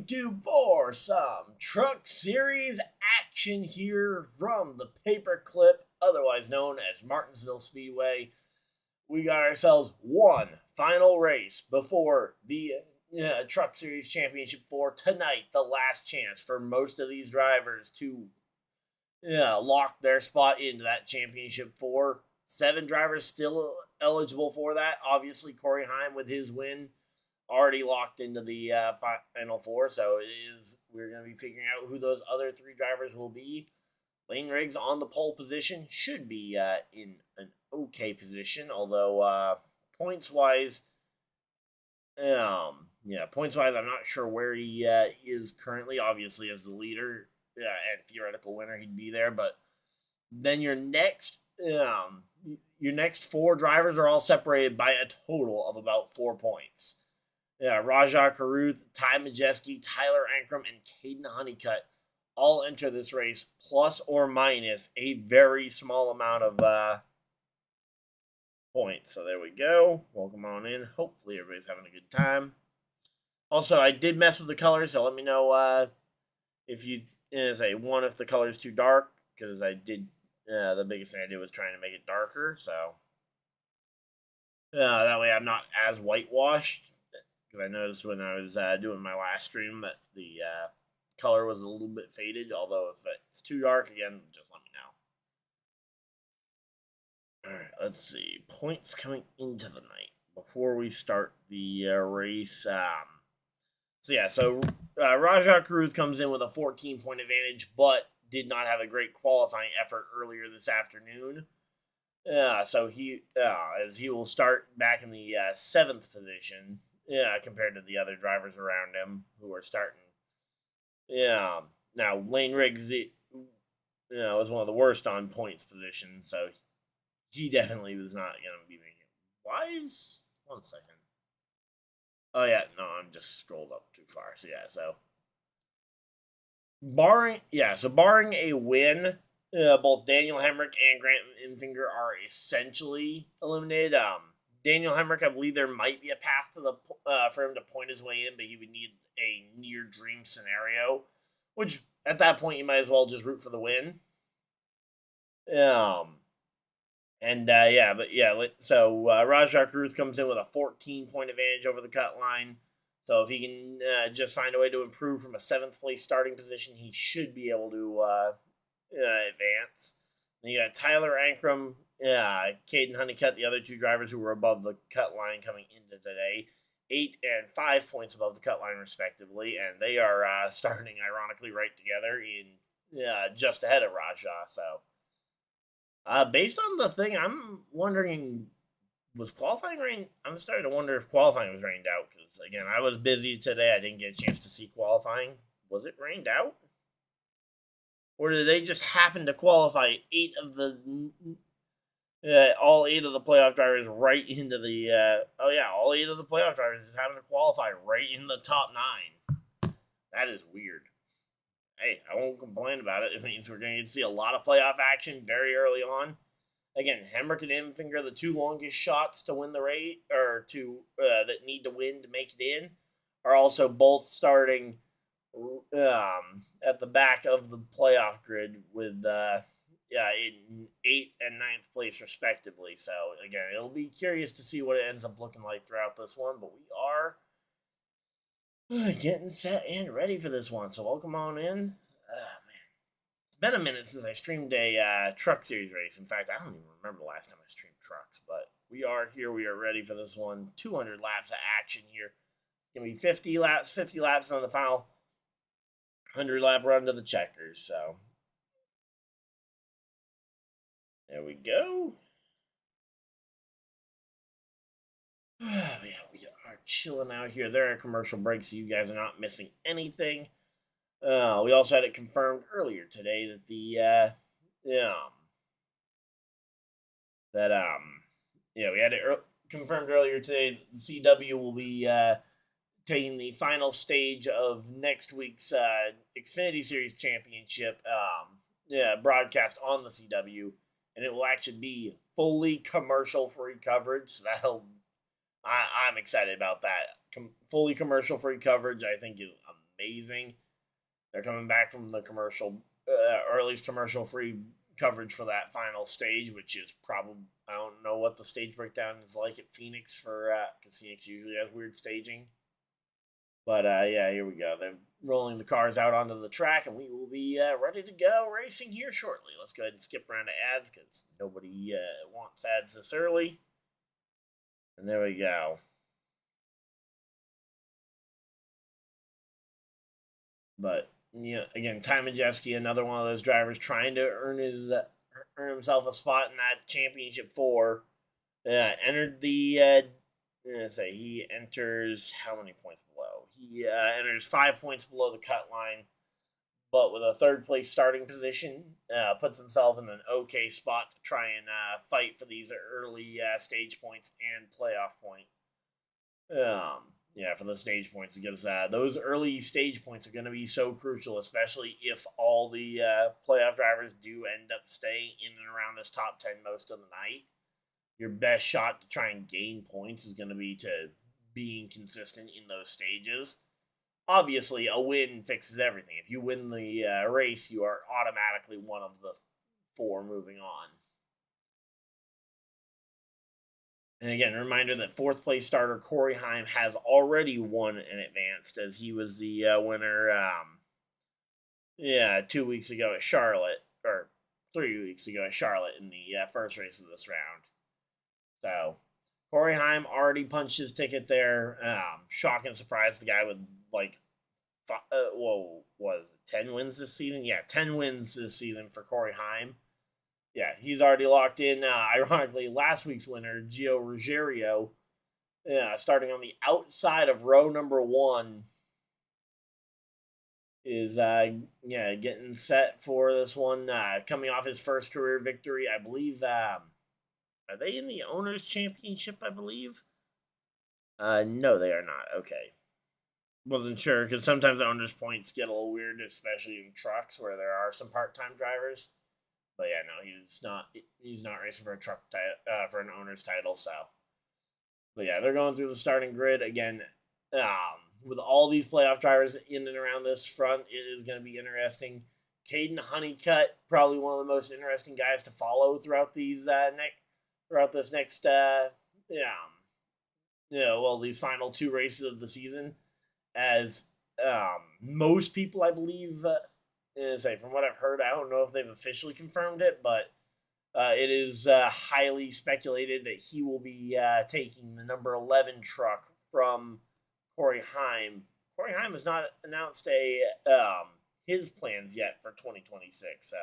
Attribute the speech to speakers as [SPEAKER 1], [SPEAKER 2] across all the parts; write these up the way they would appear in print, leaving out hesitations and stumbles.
[SPEAKER 1] YouTube for some Truck Series action here from the paperclip, otherwise known as Martinsville Speedway. We got ourselves one final race before the Truck Series Championship for tonight. The last chance for most of these drivers to lock their spot into that championship four. 7 drivers still eligible for that. Obviously, Corey Heim with his win already locked into the final four, so we're going to be figuring out who those other 3 drivers will be. Layneriggs on the pole position should be in an okay position, although points-wise, points-wise, I'm not sure where he is currently. Obviously, as the leader and theoretical winner, he'd be there, but then your next 4 drivers are all separated by a total of about 4 points. Rajah Caruth, tymajeski, Tyler Ankrum, and Caden Honeycutt all enter this race, plus or minus a very small amount of points. So there we go. Welcome on in. Hopefully everybody's having a good time. Also, I did mess with the colors, so let me know if you say one if the color's too dark, because I did. The biggest thing I did was trying to make it darker, so that way I'm not as whitewashed. Because I noticed when I was doing my last stream that the color was a little bit faded. Although if it's too dark, again, just let me know. Alright, let's see. Points coming into the night before we start the race. So Rajah Caruth comes in with a 14-point advantage, but did not have a great qualifying effort earlier this afternoon. So he will start back in the 7th position. Compared to the other drivers around him who are starting. Now Layneriggs, was one of the worst on points position, so he definitely was not going to be making. Why is 1 second? Oh yeah, no, I'm just scrolled up too far. So barring a win, both Daniel Hemrick and Grant Enfinger are essentially eliminated. Daniel Hemrick, I believe there might be a path to for him to point his way in, but he would need a near dream scenario, which at that point you might as well just root for the win. So Rajah Caruth comes in with a 14-point advantage over the cut line. So if he can just find a way to improve from a 7th place starting position, he should be able to advance. Then you got Tyler Ankrum, Caden Honeycutt, the other 2 drivers who were above the cut line coming into today, 8 and 5 points above the cut line respectively, and they are starting ironically right together in just ahead of Rajah. So based on the thing, I'm wondering, was qualifying rain? I'm starting to wonder if qualifying was rained out, because again, I was busy today. I didn't get a chance to see qualifying. Was it rained out? Or did they just happen to qualify all 8 of the playoff drivers right into the all 8 of the playoff drivers just happen to qualify right in the top 9. That is weird. Hey, I won't complain about it. It means we're going to see a lot of playoff action very early on. Again, Hemrick and Enfinger, the 2 longest shots to win the race, or that need to win to make it in, are also both starting at the back of the playoff grid with in 8th and 9th place respectively. So again, it'll be curious to see what it ends up looking like throughout this one, but we are getting set and ready for this one. So welcome on in. Man, it's been a minute since I streamed a Truck Series race. In fact, I don't even remember the last time I streamed trucks, but we are here. We are ready for this one. 200 laps of action here. It's gonna be 50 laps on the final 100-lap run to the checkers. So there we go. Yeah, we are chilling out here. There are commercial breaks, so you guys are not missing anything. We also had it confirmed earlier today that we had it confirmed earlier today that the CW will be taking the final stage of next week's Xfinity Series Championship broadcast on the CW, and it will actually be fully commercial-free coverage. So I'm excited about that. Fully commercial-free coverage, I think, is amazing. They're coming back from the commercial, or at least commercial-free coverage for that final stage, which is probably, I don't know what the stage breakdown is like at Phoenix for, because Phoenix usually has weird staging. But yeah, here we go. They're rolling the cars out onto the track, and we will be ready to go racing here shortly. Let's go ahead and skip around to ads because nobody wants ads this early. And there we go. But again, tymajeski, another one of those drivers trying to earn himself a spot in that championship 4. Entered the. He enters how many points below? He enters 5 points below the cut line, but with a 3rd place starting position, puts himself in an okay spot to try and fight for these early stage points and playoff point. For the stage points, because those early stage points are going to be so crucial, especially if all the playoff drivers do end up staying in and around this top 10 most of the night. Your best shot to try and gain points is going to be to being consistent in those stages. Obviously, a win fixes everything. If you win the race, you are automatically one of the 4 moving on. And again, a reminder that 4th place starter Corey Heim has already won and advanced, as he was the winner 2 weeks ago at Charlotte, or 3 weeks ago at Charlotte in the first race of this round. So, Corey Heim already punched his ticket there. Shock and surprise, the guy with, 10 wins this season? Yeah, 10 wins this season for Corey Heim. Yeah, he's already locked in. Ironically, last week's winner, Gio Ruggiero, starting on the outside of row number 1, is getting set for this one. Coming off his first career victory, I believe. Are they in the Owners' Championship, I believe? No, they are not. Okay. Wasn't sure, because sometimes the Owners' points get a little weird, especially in trucks, where there are some part-time drivers. But yeah, no, he's not racing for a truck for an Owners' title, so. But yeah, they're going through the starting grid. Again, with all these playoff drivers in and around this front, it is going to be interesting. Caden Honeycutt, probably one of the most interesting guys to follow throughout these these final 2 races of the season, as most people, I believe, from what I've heard, I don't know if they've officially confirmed it, but it is highly speculated that he will be taking the number 11 truck from Corey Heim. Corey Heim has not announced his plans yet for 2026,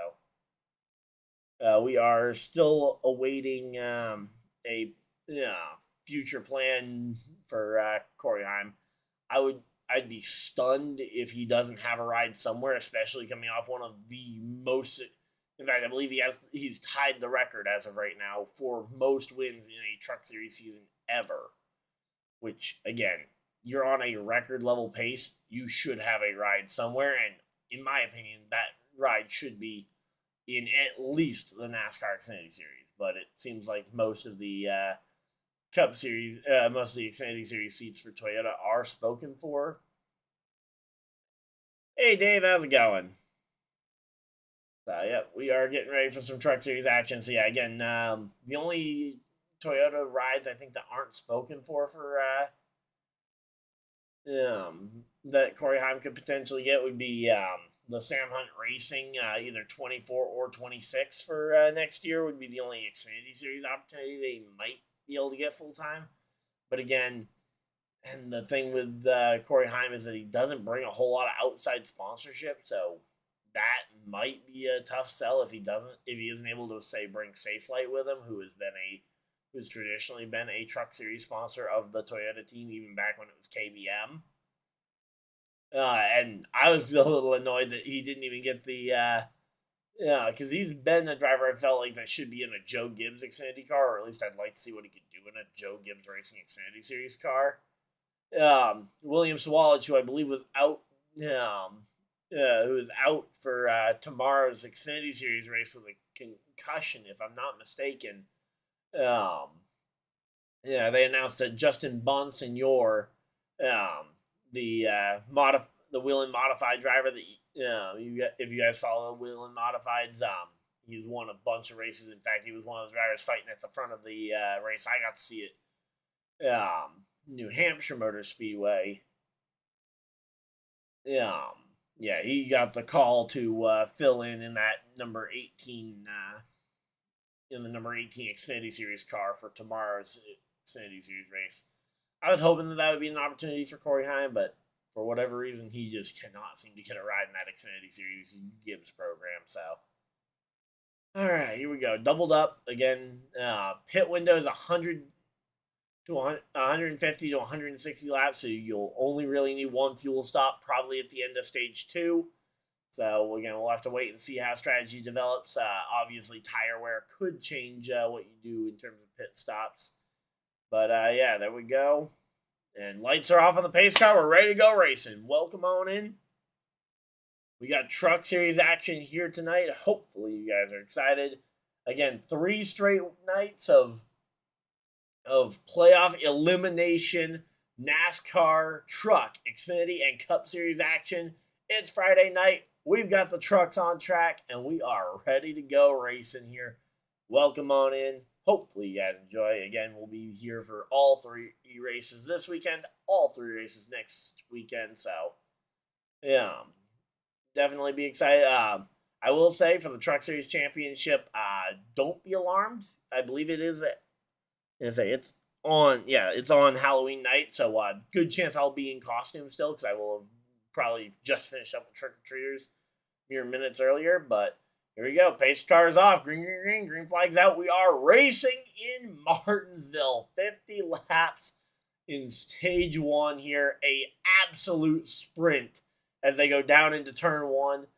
[SPEAKER 1] so we are still awaiting a future plan for Corey Heim. I'd be stunned if he doesn't have a ride somewhere, especially coming off one of the most. In fact, I believe he's tied the record as of right now for most wins in a Truck Series season ever. Which, again, you're on a record level pace. You should have a ride somewhere, and in my opinion, that ride should be in at least the NASCAR Xfinity Series. But it seems like most of the Cup Series, most of the Xfinity Series seats for Toyota are spoken for. Hey, Dave, how's it going? So, yeah, we are getting ready for some Truck Series action. So, yeah, again, the only Toyota rides I think that aren't spoken for that Corey Heim could potentially get would be the Sam Hunt Racing, either 24 or 26 for next year would be the only Xfinity Series opportunity they might be able to get full time. But again, and the thing with Corey Heim is that he doesn't bring a whole lot of outside sponsorship, so that might be a tough sell if he isn't able to bring Safelite with him, who's traditionally been a Truck Series sponsor of the Toyota team even back when it was KBM. And I was a little annoyed that he didn't even get the because he's been a driver I felt like that should be in a Joe Gibbs Xfinity car, or at least I'd like to see what he could do in a Joe Gibbs Racing Xfinity Series car. William Sawalich, who I believe was out, who is out for tomorrow's Xfinity Series race with a concussion, if I'm not mistaken. They announced that Justin Bonsignor, the the Whelen Modified driver that if you guys follow Whelen Modifieds, he's won a bunch of races. In fact, he was one of the drivers fighting at the front of the race. I got to see it. New Hampshire Motor Speedway. Yeah, he got the call to fill in that number 18 in the number 18 Xfinity Series car for tomorrow's Xfinity Series race. I was hoping that would be an opportunity for Corey Heim, but for whatever reason, he just cannot seem to get a ride in that Xfinity Series Gibbs program. So, all right, here we go. Doubled up again. Pit window is 100 to 150 to 160 laps, so you'll only really need one fuel stop, probably at the end of stage 2. So, again, we'll have to wait and see how strategy develops. Obviously, tire wear could change what you do in terms of pit stops. But, yeah, there we go. And lights are off on the pace car. We're ready to go racing. Welcome on in. We got Truck Series action here tonight. Hopefully, you guys are excited. Again, 3 straight nights of playoff elimination NASCAR Truck, Xfinity, and Cup Series action. It's Friday night. We've got the trucks on track, and we are ready to go racing here. Welcome on in. Hopefully you guys enjoy. Again, we'll be here for all 3 races this weekend, all 3 races next weekend. So, yeah, definitely be excited. I will say for the Truck Series Championship, don't be alarmed. I believe it is. It's on Halloween night, so good chance I'll be in costume still because I will have probably just finished up with trick-or-treaters mere minutes earlier, but here we go. Pace car is off. Green, green, green. Green flag's out. We are racing in Martinsville. 50 laps in stage 1 here. A absolute sprint as they go down into turn 1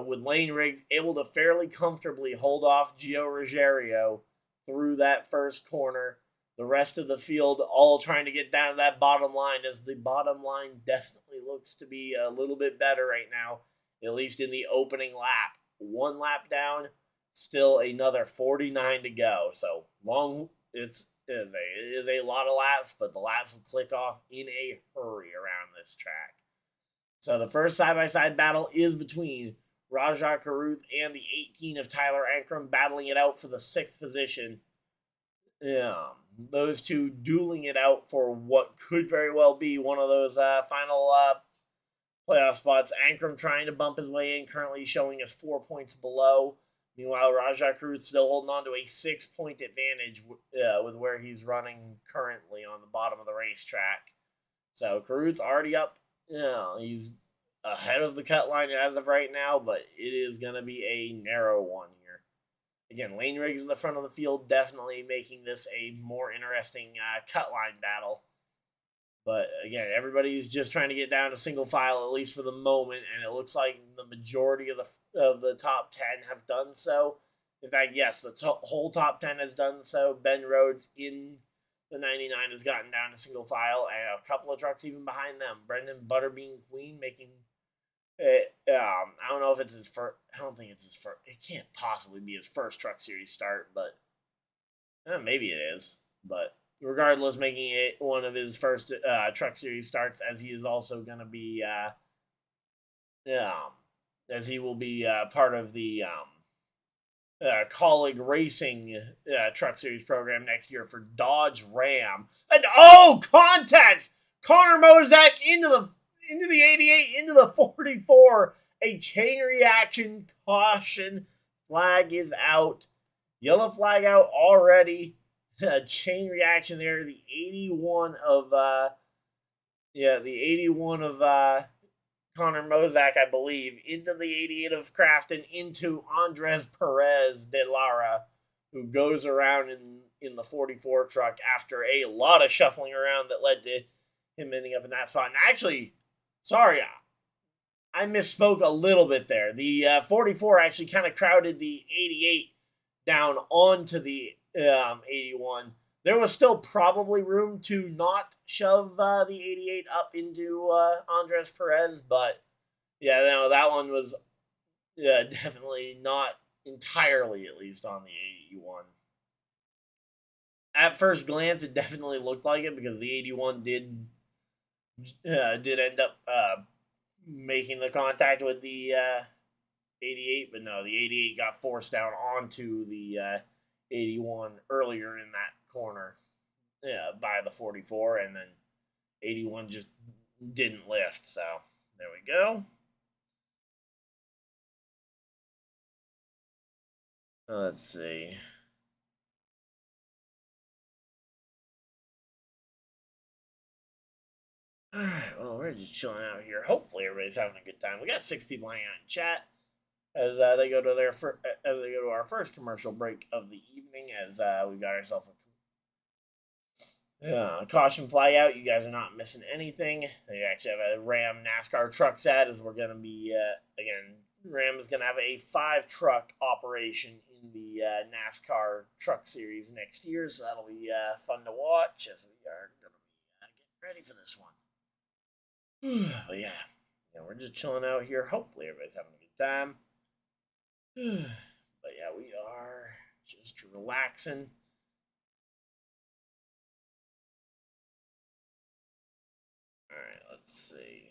[SPEAKER 1] with layneriggs able to fairly comfortably hold off Gio Ruggiero through that first corner. The rest of the field all trying to get down to that bottom line, as the bottom line definitely looks to be a little bit better right now, at least in the opening lap. 1 lap down, still another 49 to go. So long, it is a lot of laps, but the laps will click off in a hurry around this track. So the first side-by-side battle is between Rajah Caruth and the 18 of Tyler Ankrum, battling it out for the 6th position. Those two dueling it out for what could very well be one of those final playoff spots. Ankrum trying to bump his way in, currently showing us 4 points below. Meanwhile, Rajah Caruth still holding on to a 6-point advantage with where he's running currently on the bottom of the racetrack. So Caruth already up. He's ahead of the cut line as of right now, but it is going to be a narrow one here. Again, layneriggs in the front of the field, definitely making this a more interesting cut line battle. But again, everybody's just trying to get down to single file, at least for the moment, and it looks like the majority of the top 10 have done so. In fact, yes, the whole top 10 has done so. Ben Rhodes in the 99 has gotten down to single file, and a couple of trucks even behind them. Brendan Butterbean Queen making I don't know if it's his first. I don't think it's his first. It can't possibly be his first Truck Series start, but maybe it is. But regardless, making it one of his first Truck Series starts, as he is also going to be, as he will be part of the Colleague Racing Truck Series program next year for Dodge Ram. And contact! Connor Mozak into the 88, into the 44. A chain reaction, caution. Flag is out. Yellow flag out already. Chain reaction there. The 81 of Connor Mozak, I believe, into the 88 of Crafton, into Andres Perez de Lara, who goes around in the 44 truck after a lot of shuffling around that led to him ending up in that spot. And actually, sorry, I misspoke a little bit there. The 44 actually kind of crowded the 88 down onto the 81. There was still probably room to not shove the 88 up into Andres Perez, but yeah, no, that one was definitely not entirely, at least, on the 81. At first glance, it definitely looked like it because the 81 did end up making the contact with the 88, but no, the 88 got forced down onto the 81 earlier in that corner by the 44, and then 81 just didn't lift. So there we go. Let's see. All right, well, we're just chilling out here. Hopefully, everybody's having a good time. We got 6 people hanging out in chat as they go to our first commercial break of the evening. As we got ourselves a caution flag out. You guys are not missing anything. They actually have a Ram NASCAR Trucks ad, as we're gonna be again. Ram is gonna have a 5-truck operation in the NASCAR Truck Series next year, so that'll be fun to watch as we are gonna be getting ready for this one. But yeah, we're just chilling out here. Hopefully, everybody's having a good time. But yeah, we are just relaxing. All right, let's see.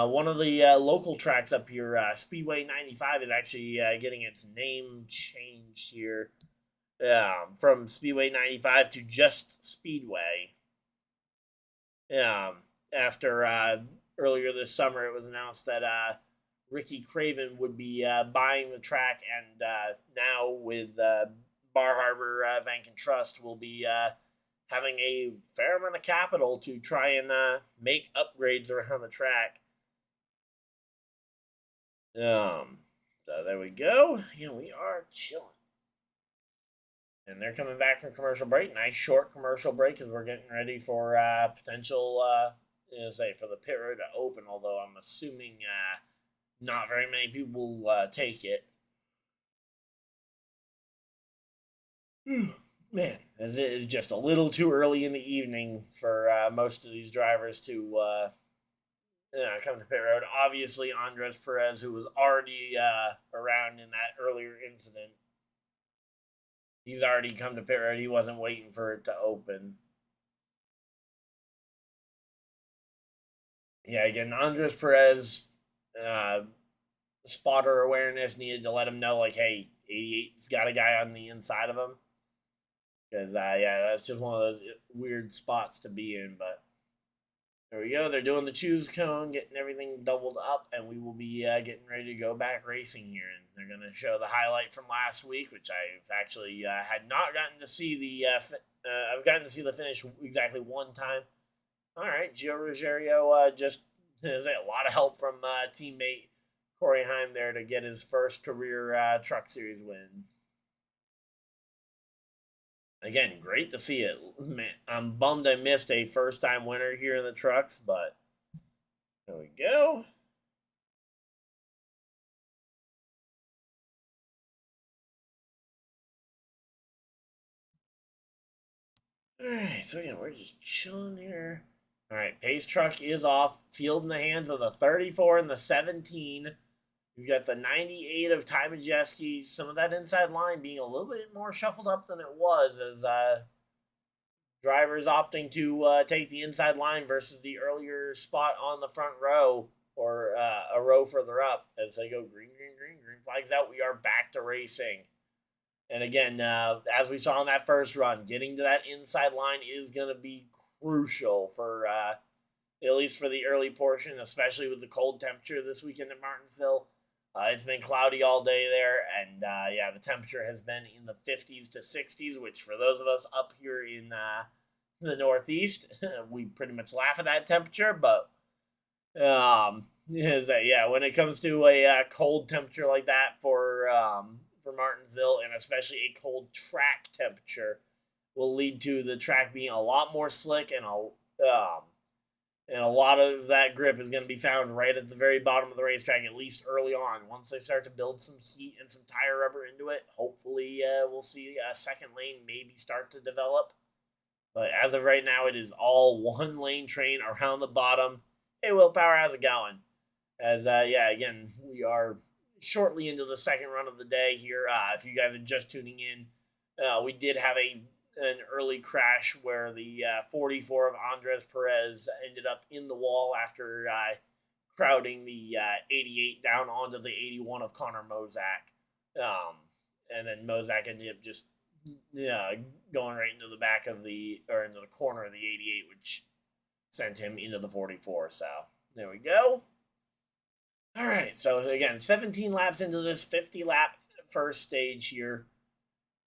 [SPEAKER 1] One of the local tracks up here, Speedway 95, is actually getting its name changed here from Speedway 95 to just Speedway. After earlier this summer, it was announced that Ricky Craven would be buying the track, and now with Bar Harbor Bank and Trust will be having a fair amount of capital to try and make upgrades around the track. So there we go. We are chilling. And they're coming back from commercial break. Nice short commercial break as we're getting ready for potential, for the pit road to open. Although I'm assuming not very many people will take it. Man, as it is just a little too early in the evening for most of these drivers to come to pit road. Obviously, Andres Perez, who was already around in that earlier incident, he's already come to pit road. He wasn't waiting for it to open. Yeah, again, Andres Perez, spotter awareness needed to let him know, like, hey, 88's got a guy on the inside of him. Because, that's just one of those weird spots to be in. But there we go. They're doing the choose cone, getting everything doubled up, and we will be getting ready to go back racing here. And they're going to show the highlight from last week, which I've actually had not gotten to see I've gotten to see the finish exactly one time. All right, Gio Ruggiero just there's a lot of help from teammate Corey Heim there to get his first career Truck Series win. Again, great to see it. Man, I'm bummed I missed a first-time winner here in the trucks, but there we go. All right, so again, we're just chilling here. All right, pace truck is off. Field in the hands of the 34 and the 17. We've got the 98 of tymajeski. Some of that inside line being a little bit more shuffled up than it was as drivers opting to take the inside line versus the earlier spot on the front row or a row further up as they go green, green, green, green flags out. We are back to racing. And again, as we saw in that first run, getting to that inside line is going to be crucial for at least for the early portion, especially with the cold temperature this weekend at Martinsville. It's been cloudy all day there, and the temperature has been in the 50s to 60s, which for those of us up here in the Northeast, we pretty much laugh at that temperature. But when it comes to a cold temperature like that for Martinsville, and especially a cold track temperature, will lead to the track being a lot more slick, and a lot of that grip is going to be found right at the very bottom of the racetrack, at least early on. Once they start to build some heat and some tire rubber into it, hopefully we'll see a second lane maybe start to develop. But as of right now, it is all one lane train around the bottom. Hey, Willpower, how's it going? As, again, we are shortly into the second run of the day here. If you guys are just tuning in, We did have an early crash where the 44 of Andres Perez ended up in the wall after crowding the 88 down onto the 81 of Connor Mozak. And then Mozak ended up just going right into the back of into the corner of the 88, which sent him into the 44. So there we go. All right, so again, 17 laps into this 50 lap first stage here.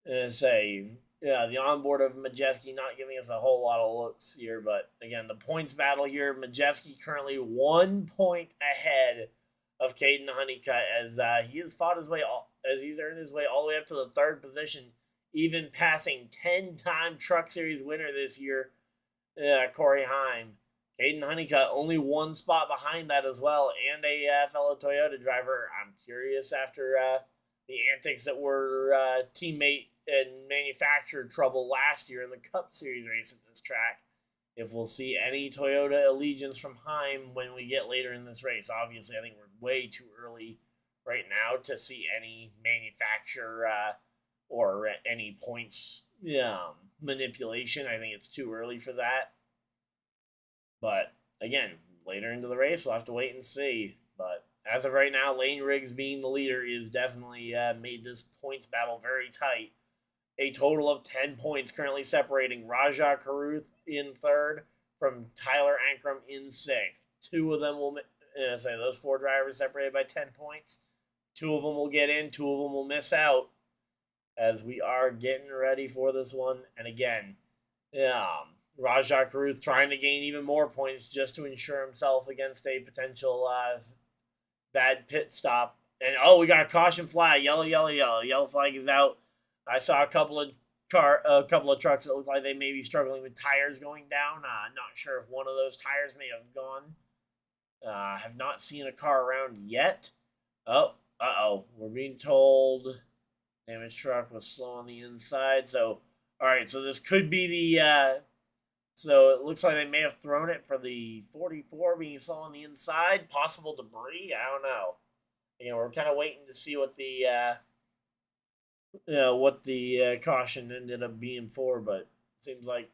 [SPEAKER 1] The onboard of Majeski not giving us a whole lot of looks here, but again, the points battle here. Majeski currently 1 point ahead of Caden Honeycutt as he has fought his way as he's earned his way all the way up to the third position, even passing 10-time Truck Series winner this year, Corey Heim. Caden Honeycutt only one spot behind that as well, and a fellow Toyota driver. I'm curious after the antics that were teammate and manufacturer trouble last year in the Cup Series race at this track, if we'll see any Toyota allegiance from Heim when we get later in this race. Obviously, I think we're way too early right now to see any manufacturer or any points manipulation. I think it's too early for that. But again, later into the race, we'll have to wait and see. But as of right now, layneriggs being the leader is definitely made this points battle very tight. A total of 10 points currently separating Rajah Caruth in third from Tyler Ankrum in sixth. Two of them will say those four drivers separated by 10 points. Two of them will get in, two of them will miss out as we are getting ready for this one. And again, Rajah Caruth trying to gain even more points just to ensure himself against a potential bad pit stop. And we got a caution flag. Yellow, yellow, yellow. Yellow flag is out. I saw a couple of trucks that look like they may be struggling with tires going down. Not sure if one of those tires may have gone. Have not seen a car around yet. We're being told damaged truck was slow on the inside. So, all right. So this could be the. So it looks like they may have thrown it for the 44 being slow on the inside. Possible debris. I don't know. We're kind of waiting to see what the caution ended up being for, but it seems like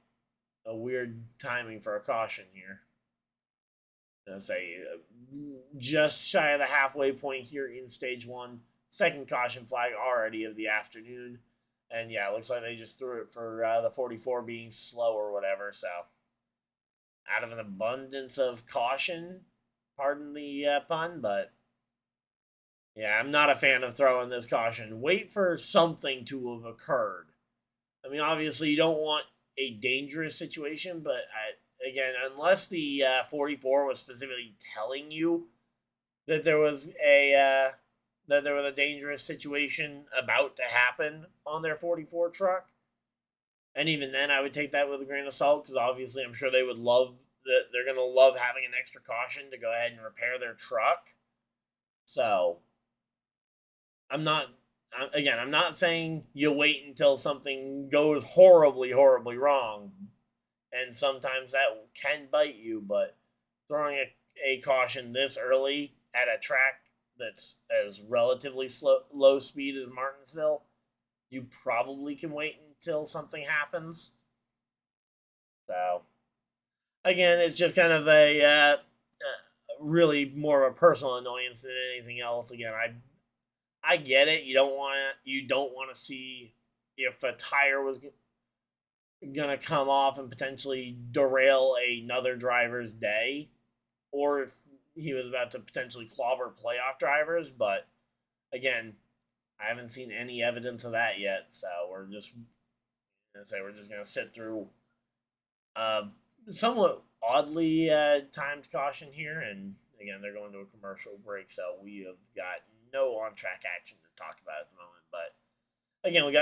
[SPEAKER 1] a weird timing for a caution here. Let's say just shy of the halfway point here in stage one. Second caution flag already of the afternoon. And yeah, it looks like they just threw it for the 44 being slow or whatever. So out of an abundance of caution, pardon the pun, but yeah, I'm not a fan of throwing this caution. Wait for something to have occurred. I mean, obviously, you don't want a dangerous situation, but again, unless the 44 was specifically telling you that there was a dangerous situation about to happen on their 44 truck, and even then, I would take that with a grain of salt because obviously, I'm sure they would they're going to love having an extra caution to go ahead and repair their truck. So I'm not saying you wait until something goes horribly, horribly wrong. And sometimes that can bite you, but throwing a caution this early at a track that's as relatively low speed as Martinsville, you probably can wait until something happens. So, again, it's just kind of a really more of a personal annoyance than anything else. Again, I get it. You don't want to see if a tire was gonna come off and potentially derail another driver's day, or if he was about to potentially clobber playoff drivers. But again, I haven't seen any evidence of that yet. So we're just gonna sit through somewhat oddly timed caution here, and again, they're going to a commercial break, so we have got no on-track action to talk about at the moment. But again, we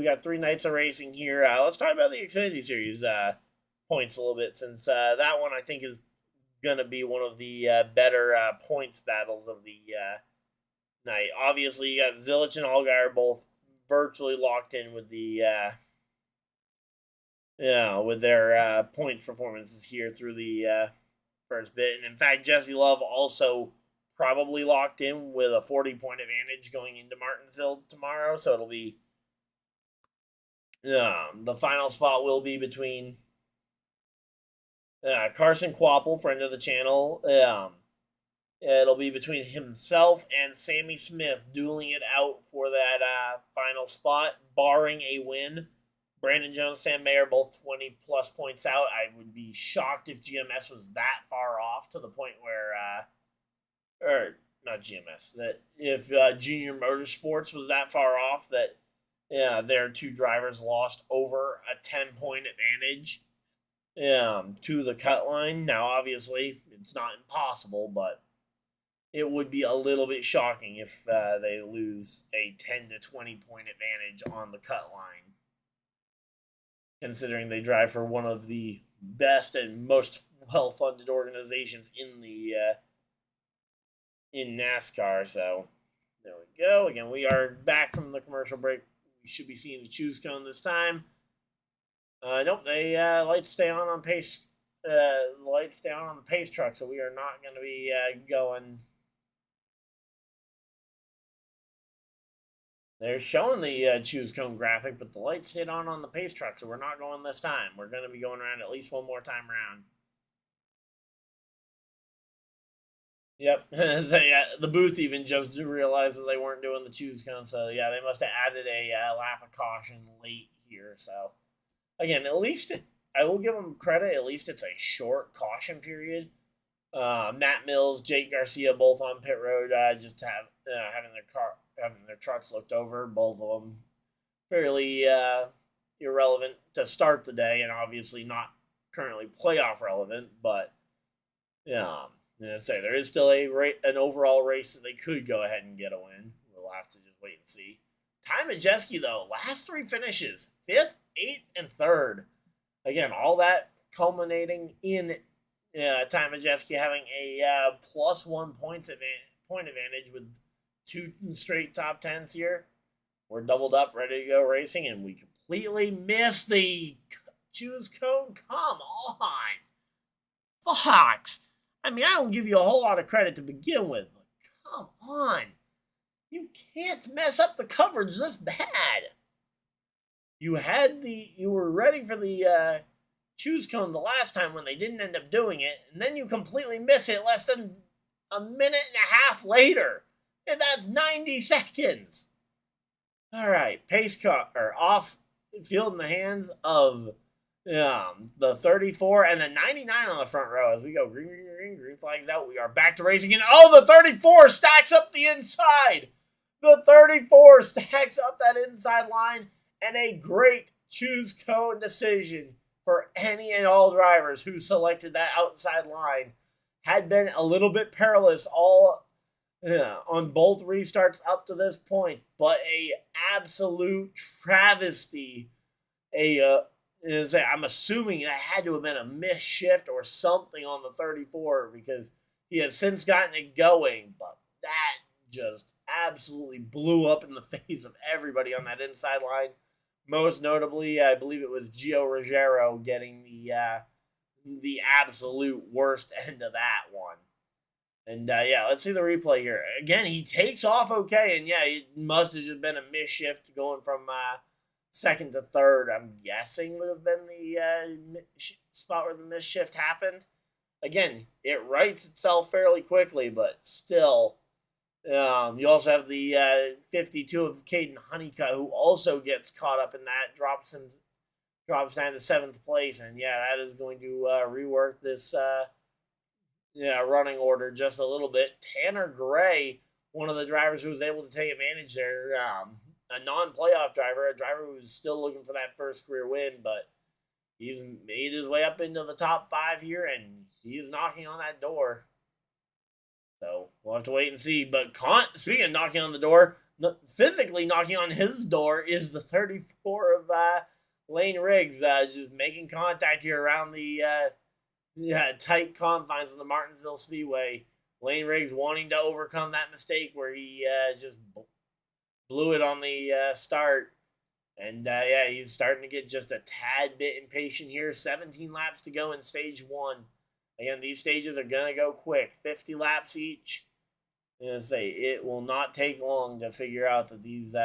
[SPEAKER 1] got 3 nights of racing here. Let's talk about the Xfinity Series points a little bit, since that one I think is gonna be one of the better points battles of the night. Obviously, you got Zilich and Allgaier both virtually locked in with the with their points performances here through the first bit. And in fact, Jesse Love also probably locked in with a 40-point advantage going into Martinsville tomorrow. So it'll be The final spot will be between Carson Quapple, friend of the channel. It'll be between himself and Sammy Smith dueling it out for that final spot, barring a win. Brandon Jones, Sam Mayer, both 20-plus points out. I would be shocked if GMS was that far off to the point where, or not GMS, that if Junior Motorsports was that far off that their two drivers lost over a 10-point advantage to the cut line. Now, obviously, it's not impossible, but it would be a little bit shocking if they lose a 10 to 20-point advantage on the cut line, considering they drive for one of the best and most well-funded organizations in the in NASCAR. So there we go. Again, we are back from the commercial break. We should be seeing the choose cone this time. Nope, they lights stay on pace. Lights stay on the pace truck, so we are not going to be going. They're showing the choose cone graphic, but the lights stayed on the pace truck, so we're not going this time. We're going to be going around at least one more time around. Yep. So yeah, the booth even just realized that they weren't doing the choose cone, so yeah, they must have added a lap of caution late here. So again, at least I will give them credit. At least it's a short caution period. Matt Mills, Jake Garcia, both on pit road, just having their trucks looked over. Both of them fairly irrelevant to start the day, and obviously not currently playoff relevant. But say there is still an overall race that they could go ahead and get a win. We'll have to just wait and see. Tymajeski, though, last three finishes: 5th, 8th, and 3rd. Again, all that culminating in Tymajeski having a +1 point advantage with 2 straight top 10s here. We're doubled up, ready to go racing, and we completely missed the choose cone. Come on. Fox. I mean, I don't give you a whole lot of credit to begin with, but come on. You can't mess up the coverage this bad. You were ready for the choose cone the last time when they didn't end up doing it, and then you completely miss it less than a minute and a half later. And that's 90 seconds. All right, pace car or off field in the hands of the 34 and the 99 on the front row as we go green flags out. We are back to racing, and the 34 stacks up the inside. The 34 stacks up that inside line, and a great choose cone decision for any and all drivers who selected that outside line. Had been a little bit perilous on both restarts up to this point, but a absolute travesty. I'm assuming that had to have been a missed shift or something on the 34 because he has since gotten it going, but that just absolutely blew up in the face of everybody on that inside line. Most notably, I believe it was Gio Ruggiero getting the absolute worst end of that one. And let's see the replay here. Again, he takes off okay, and it must have just been a misshift going from second to third. I'm guessing would have been the spot where the misshift happened. Again, it rights itself fairly quickly, but still. You also have the 52 of Caden Honeycutt, who also gets caught up in that, drops down to 7th place, and that is going to rework this running order just a little bit. Tanner Gray, one of the drivers who was able to take advantage there, a non-playoff driver, a driver who's still looking for that first career win, but he's made his way up into the top 5 here, and he is knocking on that door. So we'll have to wait and see. But speaking of knocking on the door, physically knocking on his door is the 34 of layneriggs, just making contact here around the tight confines of the Martinsville Speedway. Layneriggs wanting to overcome that mistake where he just blew it on the start. And he's starting to get just a tad bit impatient here. 17 laps to go in stage 1. Again, these stages are going to go quick. 50 laps each. I'm going to say it will not take long to figure out that these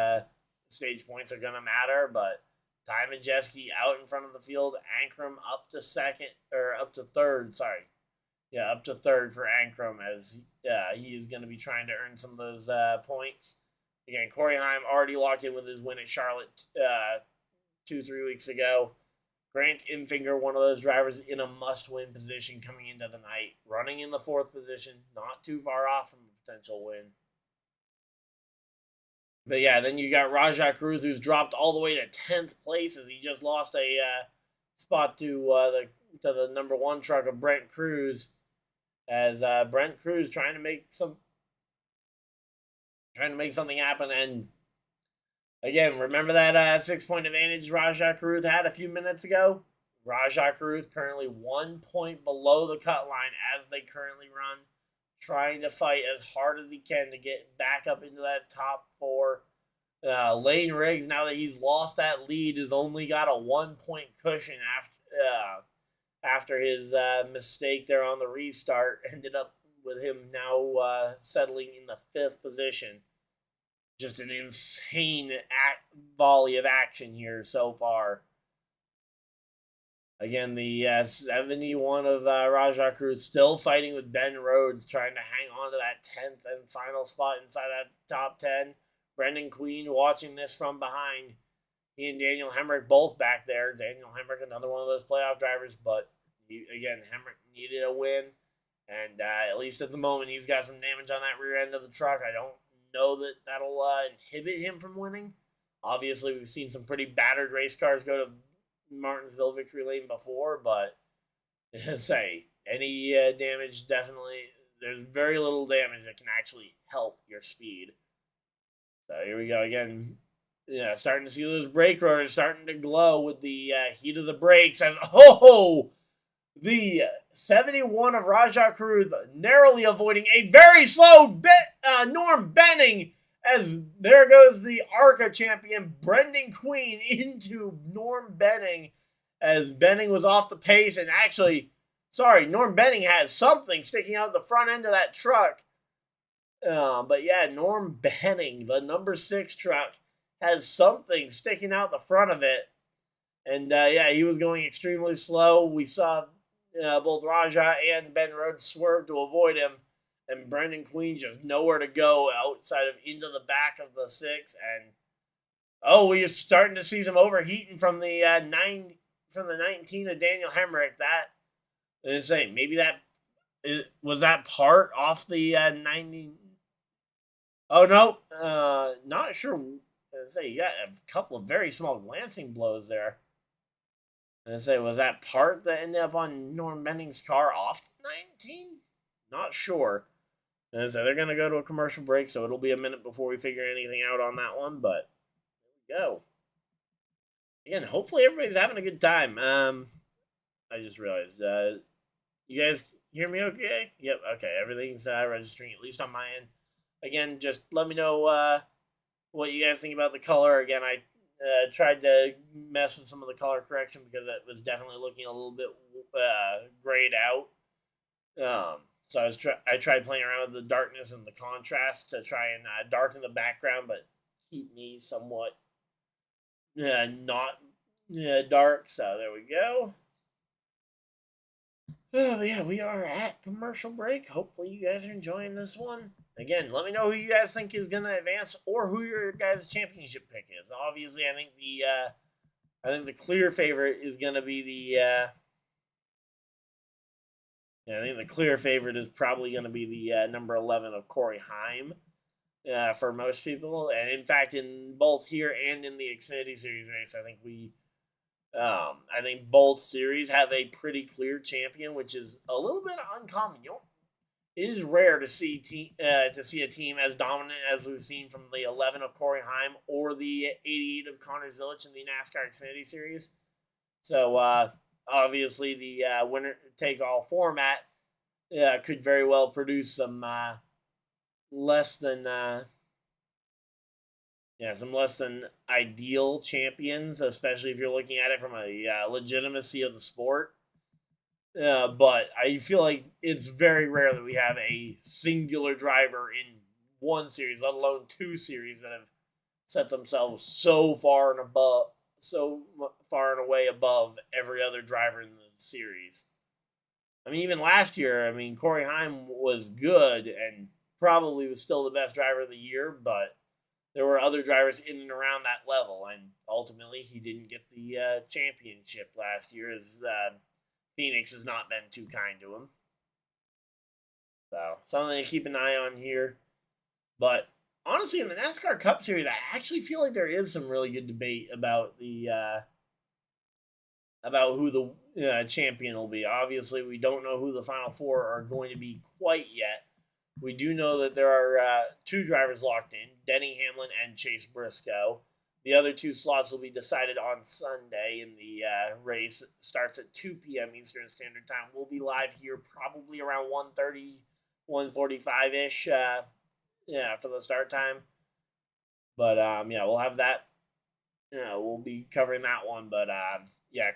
[SPEAKER 1] stage points are going to matter. But Tymajeski out in front of the field. Ankrum up to second, or up to third, sorry. Yeah, up to third for Ankrum as he is going to be trying to earn some of those points. Again, Corey Heim already locked in with his win at Charlotte 2-3 weeks ago. Grant Infinger, one of those drivers in a must-win position coming into the night, running in the 4th position, not too far off from a potential win. But yeah, then you got Rajah Cruz, who's dropped all the way to 10th place as he just lost a spot to the number 1 truck of Brent Cruz. As Brent Cruz trying to make something happen. And again, remember that 6-point advantage Rajah Cruz had a few minutes ago? Rajah Cruz currently 1 point below the cut line as they currently run, trying to fight as hard as he can to get back up into that top 4. layneriggs, now that he's lost that lead, has only got a 1-point cushion after his mistake there on the restart. Ended up with him now settling in the 5th position. Just an insane volley of action here so far. Again, the 71 of Rajah Cruz still fighting with Ben Rhodes, trying to hang on to that 10th and final spot inside that top 10. Brendan Queen watching this from behind. He and Daniel Hemrick both back there. Daniel Hemrick, another one of those playoff drivers, but Hemrick needed a win, and at least at the moment, he's got some damage on that rear end of the truck. I don't know that that'll inhibit him from winning. Obviously, we've seen some pretty battered race cars go to Martinsville victory lane before, but say any damage, definitely, there's very little damage that can actually help your speed. So here we go again. Yeah, starting to see those brake rotors starting to glow with the heat of the brakes as the 71 of Rajah Cruz narrowly avoiding a very slow Norm Benning, as there goes the ARCA champion Brendan Queen into Norm Benning, as Benning was off the pace. And actually, Norm Benning has something sticking out the front end of that truck. But yeah, Norm Benning, the number 6 truck, has something sticking out the front of it. And yeah, he was going extremely slow. We saw both Rajah and Ben Rhodes swerve to avoid him, and Brendan Queen just nowhere to go outside of into the back of the 6. And we're starting to see some overheating from the 19 of Daniel Hemrick. That is saying maybe was that part off the 90. Oh no, not sure. You got a couple of very small glancing blows there. Was that part that ended up on Norm Benning's car off the 19? Not sure. They're going to go to a commercial break, so it'll be a minute before we figure anything out on that one, but there we go. Again, hopefully everybody's having a good time. I just realized, you guys hear me okay? Yep, okay, everything's registering, at least on my end. Again, just let me know what you guys think about the color. Again, I tried to mess with some of the color correction because it was definitely looking a little bit grayed out. So I tried playing around with the darkness and the contrast to try and darken the background, but keep me somewhat not dark. So there we go. But yeah, we are at commercial break. Hopefully you guys are enjoying this one. Again, let me know who you guys think is going to advance or who your guys' championship pick is. Obviously, I think the clear favorite is going to be I think the clear favorite is probably going to be the number 11 of Corey Heim for most people. And in fact, in both here and in the Xfinity Series race, I think both series have a pretty clear champion, which is a little bit uncommon. It is rare to see a team as dominant as we've seen from the 11 of Corey Heim or the 88 of Connor Zilisch in the NASCAR Xfinity Series. So obviously the winner-take-all format could very well produce some less than ideal champions, especially if you're looking at it from a legitimacy of the sport. But I feel like it's very rare that we have a singular driver in one series, let alone two series, that have set themselves so far far and away above every other driver in the series. I mean, even last year, I mean, Corey Heim was good and probably was still the best driver of the year, but there were other drivers in and around that level, and ultimately he didn't get the championship last year as Phoenix has not been too kind to him. So, something to keep an eye on here. But honestly, in the NASCAR Cup Series, I actually feel like there is some really good debate about about who the champion will be. Obviously, we don't know who the final four are going to be quite yet. We do know that there are two drivers locked in, Denny Hamlin and Chase Briscoe. The other two slots will be decided on Sunday, and the race starts at 2 p.m. Eastern Standard Time. We'll be live here probably around 1:30, 1:45-ish for the start time. But, we'll have that. We'll be covering that one. But,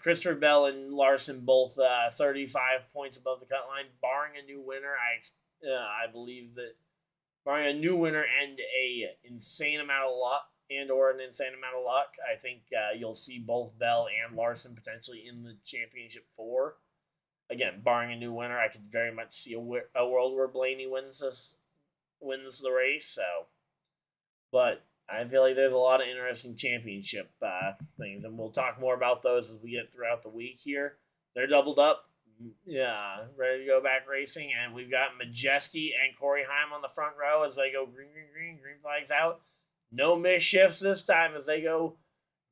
[SPEAKER 1] Christopher Bell and Larson both 35 points above the cut line, barring a new winner. I believe that barring a new winner and an insane amount of luck, I think you'll see both Bell and Larson potentially in the championship 4. Again, barring a new winner, I could very much see a world where Blaney wins the race. So, but I feel like there's a lot of interesting championship things, and we'll talk more about those as we get throughout the week here. They're doubled up. Yeah, ready to go back racing, and we've got Majeski and Corey Heim on the front row as they go green flags out. No misshifts this time as they go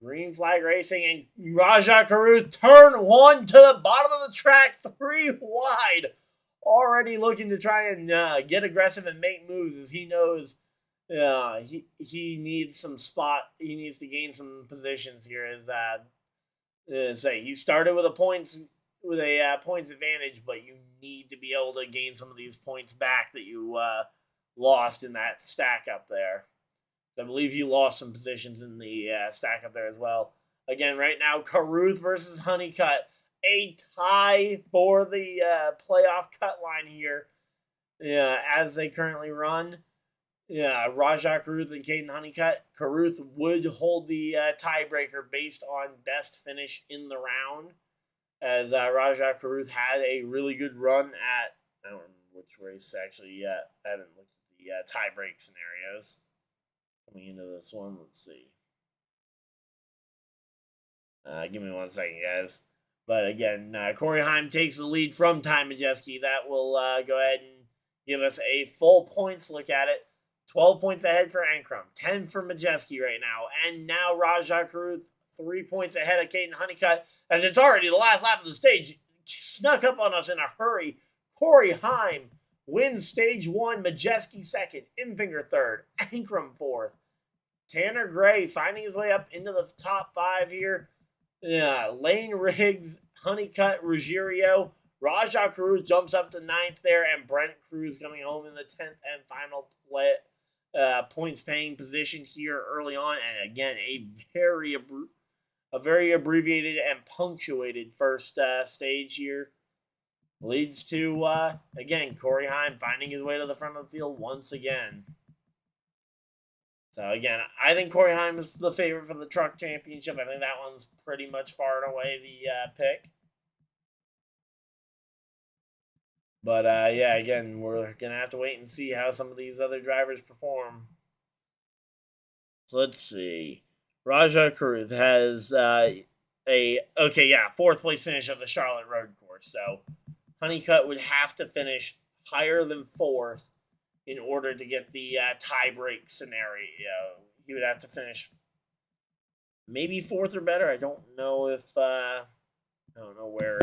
[SPEAKER 1] green flag racing, and Rajah Caruth turn 1 to the bottom of the track, 3 wide, already looking to try and get aggressive and make moves as he knows he needs some spot. He needs to gain some positions here. He started with a points advantage, but you need to be able to gain some of these points back that you lost in that stack up there. I believe he lost some positions in the stack up there as well. Again, right now, Caruth versus Honeycutt. A tie for the playoff cut line here as they currently run. Rajah Caruth and Caden Honeycutt. Caruth would hold the tiebreaker based on best finish in the round, as Rajah Caruth had a really good run at, I don't remember which race actually yet. I haven't looked at the tie-break scenarios. Coming into this one, let's see. Give me 1 second, guys. But again, Corey Heim takes the lead from tymajeski. That will go ahead and give us a full points look at it. 12 points ahead for Ankrum, 10 for Majeski right now. And now Rajah Caruth, 3 points ahead of Caden Honeycutt, as it's already the last lap of the stage. Snuck up on us in a hurry. Corey Heim wins stage 1, Majeski 2nd, Infinger 3rd, Ankrum 4th. Tanner Gray finding his way up into the top 5 here. Layneriggs, Honeycutt, Ruggiero. Rajah Caruth jumps up to 9th there, and Brent Cruz coming home in the 10th and final points paying position here early on. And again, a very abbreviated and punctuated first stage here. Leads to, again, Corey Heim finding his way to the front of the field once again. So, again, I think Corey Heim is the favorite for the Truck Championship. I think that one's pretty much far and away the pick. But, again, we're going to have to wait and see how some of these other drivers perform. So, let's see. Rajah Caruth has 4th place finish of the Charlotte Road Course. So, Honeycutt would have to finish higher than 4th in order to get the tie-break scenario. He would have to finish maybe 4th or better. I don't know if I don't know where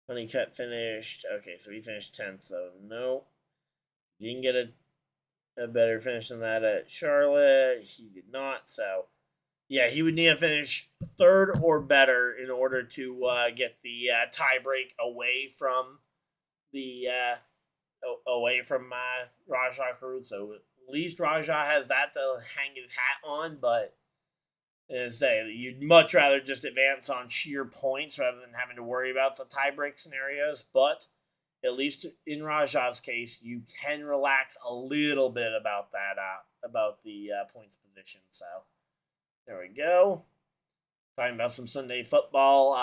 [SPEAKER 1] Honeycutt finished. Okay, so he finished 10th. So no, he didn't get a better finish than that at Charlotte. He did not. So yeah, he would need to finish 3rd or better in order to get the tie-break away from the Rajah Caruth. So at least Rajah has that to hang his hat on, but you'd much rather just advance on sheer points rather than having to worry about the tie-break scenarios. But at least in Rajah's case, you can relax a little bit about that, about the points position. So There we go. Talking about some Sunday football.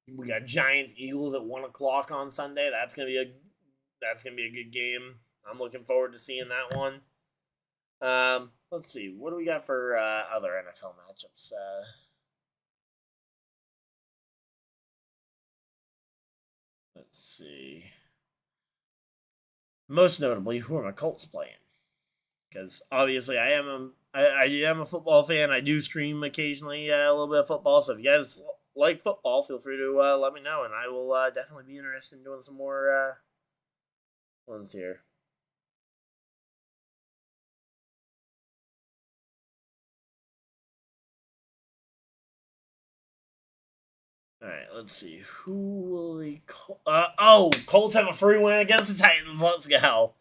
[SPEAKER 1] We got Giants Eagles at 1 o'clock on Sunday. That's gonna be a good game. I'm looking forward to seeing that one. Let's see. What do we got for other NFL matchups? Let's see. Most notably, who are my Colts playing? Because obviously I am a football fan. I do stream occasionally a little bit of football. So if you guys like football, feel free to let me know, and I will definitely be interested in doing some more ones here. All right, let's see. Who will the Colts have a free win against the Titans. Let's go.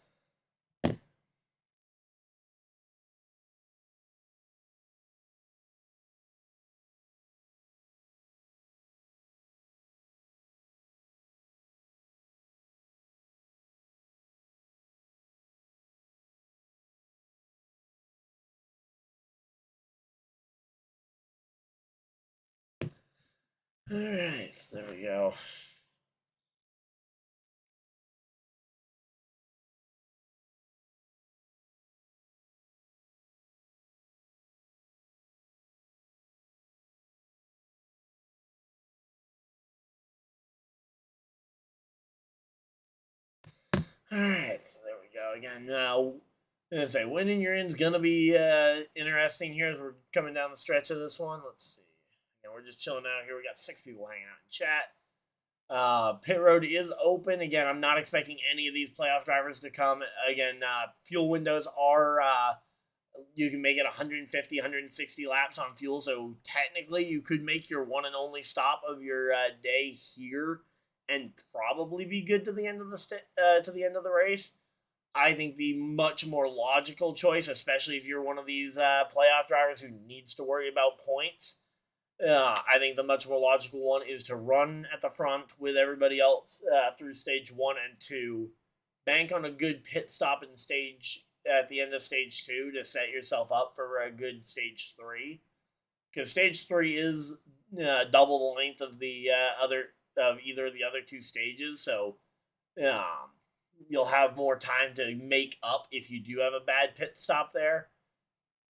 [SPEAKER 1] All right, so there we go. All right, so there we go. Again, I'm gonna say winning your end's gonna be interesting here as we're coming down the stretch of this one. Let's see. Again, we're just chilling out here. We got 6 people hanging out in chat. Pit road is open. Again, I'm not expecting any of these playoff drivers to come. Again, fuel windows are you can make it 150, 160 laps on fuel. So technically, you could make your one and only stop of your day here and probably be good to the end of to the end of the race. I think the much more logical choice, especially if you're one of these playoff drivers who needs to worry about points, I think the much more logical one is to run at the front with everybody else through stage 1 and 2, bank on a good pit stop in stage at the end of stage 2 to set yourself up for a good stage 3, because stage 3 is double the length of the either of the other two stages, so you'll have more time to make up if you do have a bad pit stop there.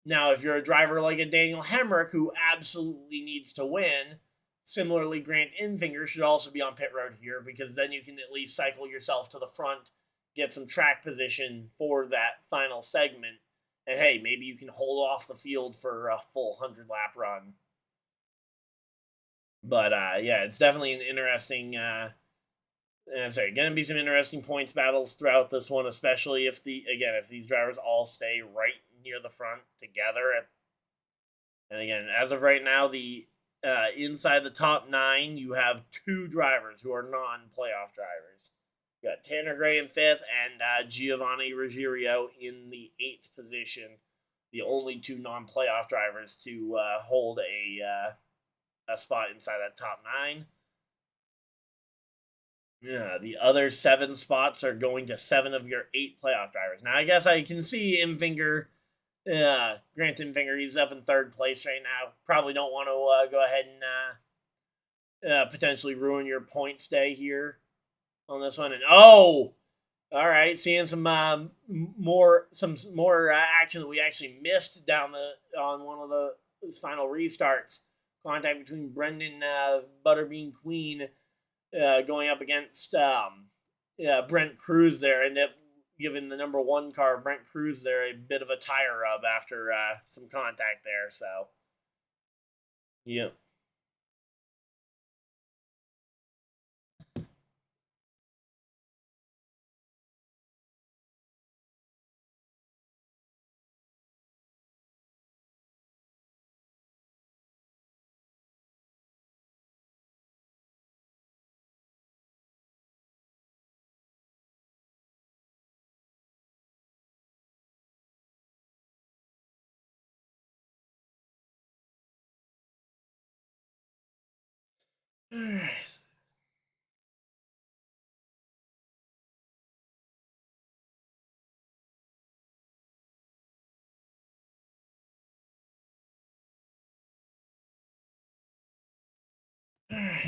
[SPEAKER 1] Now, if you're a driver like a Daniel Hemrick who absolutely needs to win, similarly, Grant Enfinger should also be on pit road here, because then you can at least cycle yourself to the front, get some track position for that final segment, and hey, maybe you can hold off the field for a full 100-lap run. But yeah, it's definitely an interesting. Going to be some interesting points battles throughout this one, especially if these drivers all stay right near the front together. And again, as of right now, the inside the top 9, you have 2 drivers who are non-playoff drivers. You got Tanner Gray in 5th and Giovanni Ruggiero in the 8th position. The only 2 non-playoff drivers to hold a spot inside that top 9. Yeah, the other 7 spots are going to 7 of your 8 playoff drivers. Now, I guess I can see Enfinger, Grant Enfinger, he's up in 3rd place right now. Probably don't want to go ahead and potentially ruin your points day here on this one. And all right, seeing some more action that we actually missed on one of the final restarts. Contact between Brendan Butterbean Queen going up against Brent Cruz there, and giving the number 1 car, Brent Cruz, there a bit of a tire rub after some contact there. So, yeah. All right.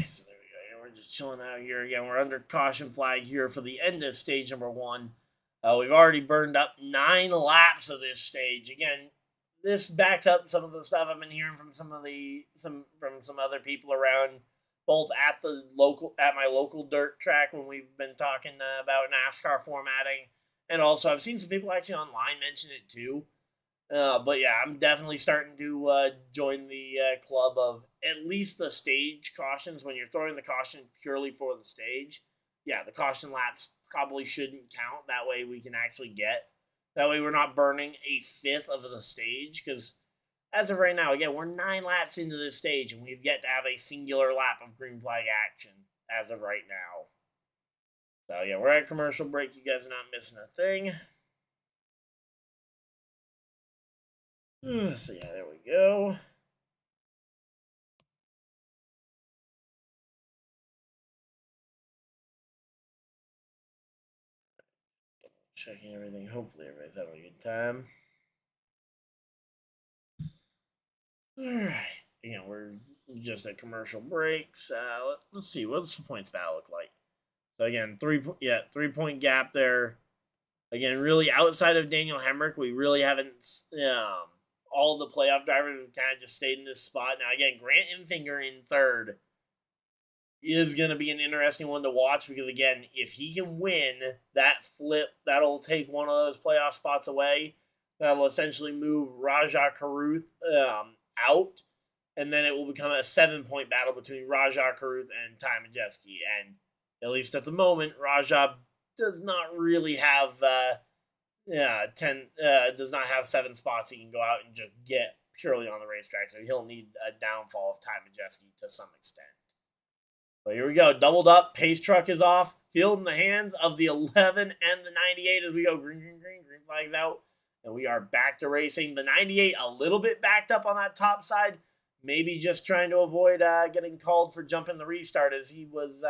[SPEAKER 1] So there we go. We're just chilling out here again. We're under caution flag here for the end of stage number 1. We've already burned up 9 laps of this stage. Again, this backs up some of the stuff I've been hearing from some other people around, both at my local dirt track when we've been talking about NASCAR formatting, and also I've seen some people actually online mention it too. But yeah, I'm definitely starting to join the club of at least the stage cautions. When you're throwing the caution purely for the stage, yeah, the caution laps probably shouldn't count. That way we can actually that way we're not burning a fifth of the stage. Because as of right now, again, we're 9 laps into this stage, and we've yet to have a singular lap of green flag action as of right now. So yeah, we're at commercial break. You guys are not missing a thing. So yeah, there we go. Checking everything. Hopefully everybody's having a good time. Alright. Again, we're just at commercial breaks. Let's see. What's the points battle look like? So again, 3-point gap there. Again, really outside of Daniel Hemrick, we really haven't all the playoff drivers have kind of just stayed in this spot. Now again, Grant Enfinger in third is going to be an interesting one to watch, because again, if he can win that flip, that'll take one of those playoff spots away. That'll essentially move Rajah Caruth out, and then it will become a 7-point battle between Rajah Caruth and tymajeski. And at least at the moment, Rajah does not really have does not have 7 spots he can go out and just get purely on the racetrack. So he'll need a downfall of tymajeski to some extent. But here we go. Doubled up. Pace truck is off. Field in the hands of the 11 and the 98 as we go green, green, green. Green flag's out. And we are back to racing. The 98 a little bit backed up on that top side. Maybe just trying to avoid getting called for jumping the restart, as he was...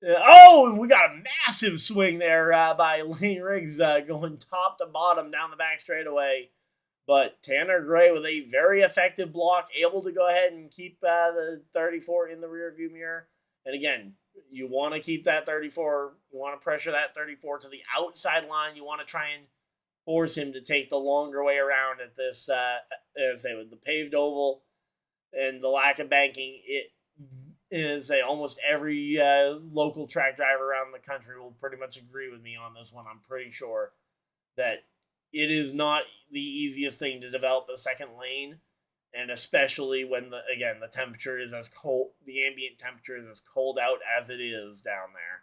[SPEAKER 1] and we got a massive swing there by layneriggs going top to bottom down the back straightaway. But Tanner Gray with a very effective block, able to go ahead and keep the 34 in the rearview mirror. And again, you want to keep that 34, you want to pressure that 34 to the outside line. You want to try and force him to take the longer way around at this, with the paved oval and the lack of banking. It is almost every local track driver around the country will pretty much agree with me on this one. I'm pretty sure that it is not the easiest thing to develop a second lane, and especially when the temperature is as cold, the ambient temperature is as cold out as it is down there.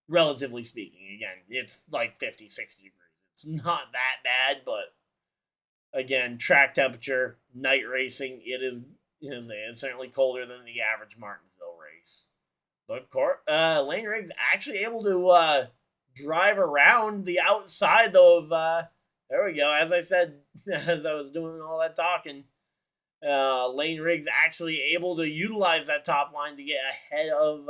[SPEAKER 1] Relatively speaking, again, it's like 50, 60 degrees. It's not that bad, but again, track temperature, night racing, it's certainly colder than the average Martinsville race. But layneriggs actually able to drive around the outside though of there we go. As I said, as I was doing all that talking, layneriggs actually able to utilize that top line to get ahead of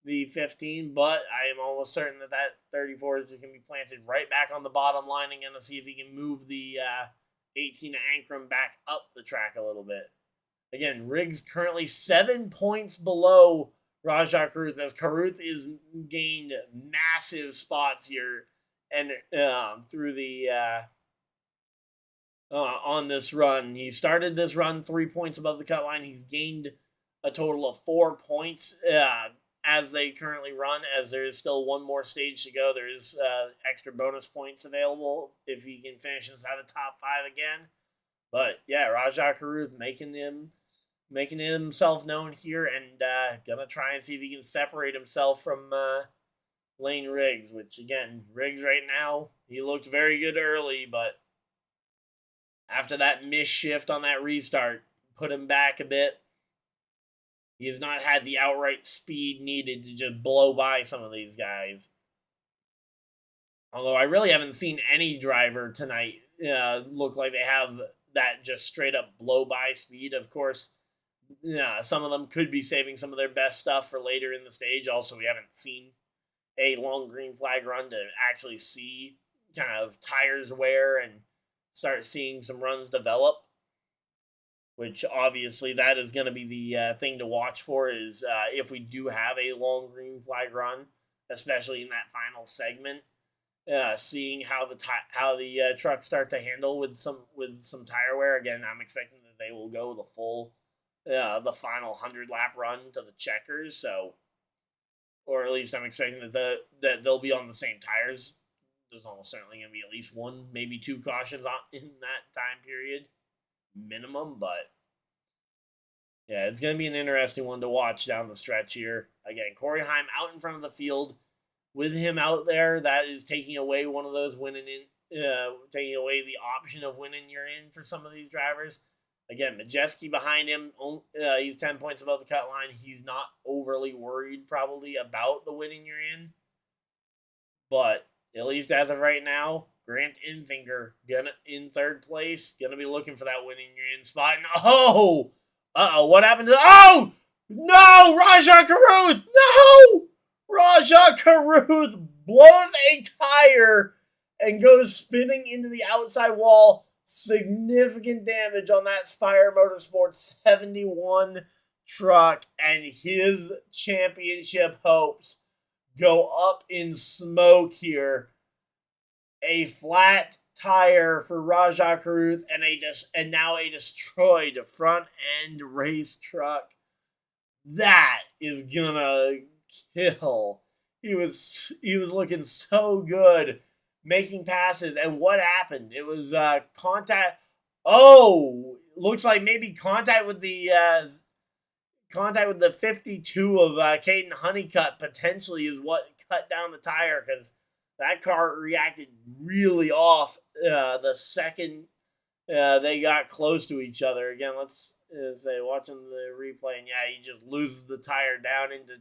[SPEAKER 1] the 15, but I am almost certain that 34 is just going to be planted right back on the bottom line, and going to see if he can move the 18 Ankrum back up the track a little bit. Again, Riggs currently 7 points below Rajah Caruth, as Caruth is gained massive spots here and through the on this run. He started this run 3 points above the cut line. He's gained a total of 4 points as they currently run, as there is still one more stage to go. There is extra bonus points available if he can finish inside the top 5 again. But yeah, Rajah Caruth making himself known here, and gonna try and see if he can separate himself from layneriggs, which again, Riggs right now, he looked very good early, but after that missed shift on that restart, put him back a bit. He has not had the outright speed needed to just blow by some of these guys. Although I really haven't seen any driver tonight look like they have that just straight up blow by speed. Of course, some of them could be saving some of their best stuff for later in the stage. Also, we haven't seen a long green flag run to actually see kind of tires wear and start seeing some runs develop. which obviously that is going to be the thing to watch for is if we do have a long green flag run, especially in that final segment, seeing how the trucks start to handle with some tire wear. Again, I'm expecting that they will go the final 100 lap run to the checkers. So, or at least I'm expecting that they'll be on the same tires. There's almost certainly going to be at least one, maybe two cautions in that time period, minimum. But yeah, it's going to be an interesting one to watch down the stretch here. Again, Corey Heim out in front of the field. With him out there, that is taking away one of those taking away the option of winning you're in for some of these drivers. Again, Majeski behind him, he's 10 points above the cut line. He's not overly worried probably about the winning you're in. But at least as of right now, Grant Infinger in third place, gonna be looking for that winning you're in spot. And what happened to no, Rajah Caruth, no! Rajah Caruth blows a tire and goes spinning into the outside wall. Significant damage on that Spire Motorsports 71 truck, and his championship hopes go up in smoke here. A flat tire for Rajah Caruth and now a destroyed front end race truck. That is gonna kill. He was looking so good, making passes, and what happened? It was contact. Oh, looks like maybe contact with the 52 of Caden Honeycutt potentially is what cut down the tire, because that car reacted really off the second they got close to each other. Again, let's say watching the replay, and yeah, he just loses the tire down into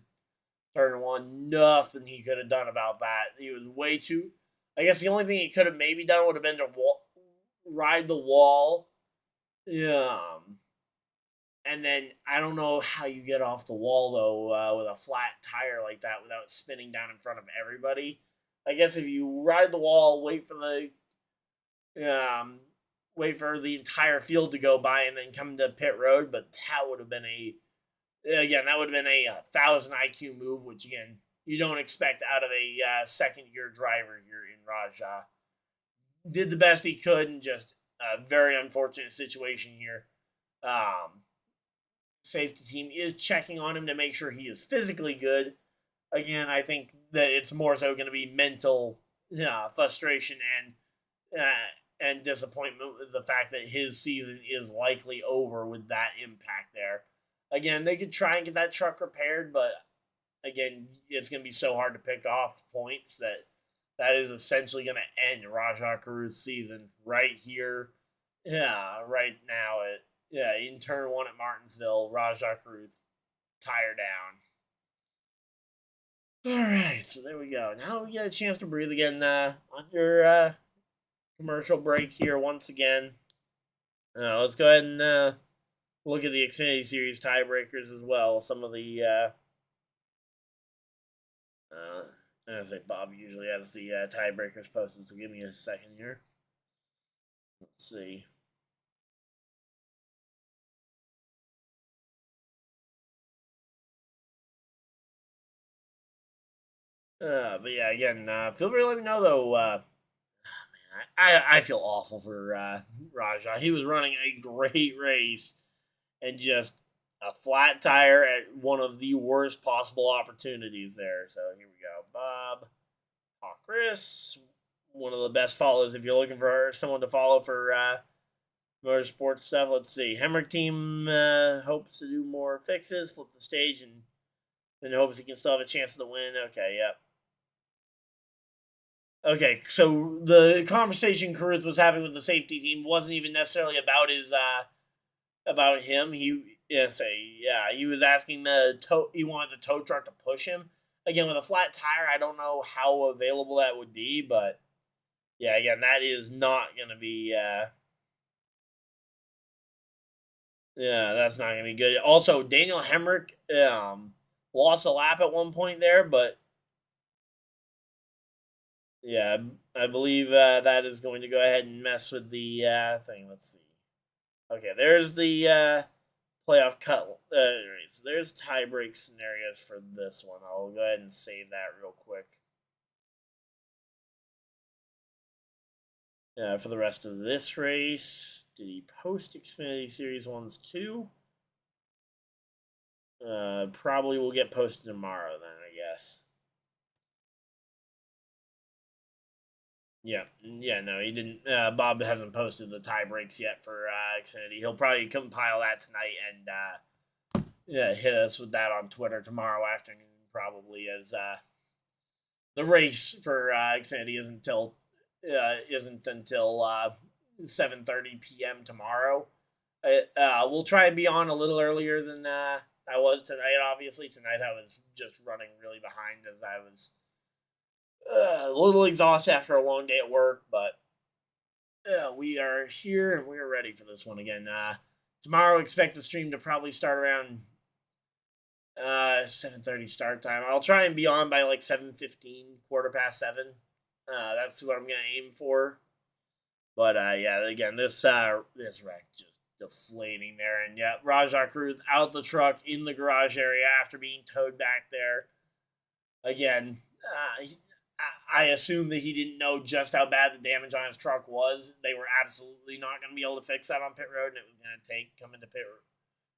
[SPEAKER 1] turn one. Nothing he could have done about that. He was way too. I guess the only thing he could have maybe done would have been to ride the wall. Yeah. And then I don't know how you get off the wall though with a flat tire like that without spinning down in front of everybody. I guess if you ride the wall, wait for the entire field to go by and then come to pit road, but that would have been a 1,000 IQ move, which again you don't expect out of a second-year driver here in Rajah. Did the best he could, and just a very unfortunate situation here. Safety team is checking on him to make sure he is physically good. Again, I think that it's more so going to be mental frustration and disappointment with the fact that his season is likely over with that impact there. Again, they could try and get that truck repaired, but again, it's going to be so hard to pick off points that is essentially going to end Rajah Caruth's season right here, right now in turn one at Martinsville. Rajah Caruth, tire down. All right, so there we go. Now we get a chance to breathe again under commercial break here once again. Let's go ahead and look at the Xfinity Series tiebreakers as well. Some of the I say Bob usually has the tiebreakers posted, so give me a second here. Let's see. But yeah, again, feel free to let me know though. I feel awful for Rajah. He was running a great race, and just a flat tire at one of the worst possible opportunities there. So here we go. Bob, Chris, one of the best follows if you're looking for someone to follow for motorsports stuff. Let's see. Hemrick team hopes to do more fixes, flip the stage, and then hopes he can still have a chance to win. Okay, yep. Okay, so the conversation Caruth was having with the safety team wasn't even necessarily about about him. He was asking he wanted the tow truck to push him. Again, with a flat tire, I don't know how available that would be, but yeah, again, that is not going to be that's not going to be good. Also, Daniel Hemrick lost a lap at one point there, but yeah, I believe that is going to go ahead and mess with the thing. Let's see. Okay, there's the playoff cut. So there's tie-break scenarios for this one. I'll go ahead and save that real quick. For the rest of this race, did he post Xfinity Series 1s too? Probably will get posted tomorrow then, I guess. Yeah, no, he didn't. Bob hasn't posted the tie breaks yet for Xfinity. He'll probably compile that tonight and hit us with that on Twitter tomorrow afternoon, probably, as the race for Xfinity isn't until 7:30 p.m. tomorrow. We'll try and be on a little earlier than I was tonight. Obviously, tonight I was just running really behind as I was a little exhausted after a long day at work, but we are here and we are ready for this one again. Tomorrow, expect the stream to probably start around 7:30 start time. I'll try and be on by like 7:15, 7:15. That's what I'm gonna aim for. But yeah, again, this wreck just deflating there, and yeah, Rajah Cruz out the truck in the garage area after being towed back there. Again, I assume that he didn't know just how bad the damage on his truck was. They were absolutely not going to be able to fix that on pit road, and it was going to take coming to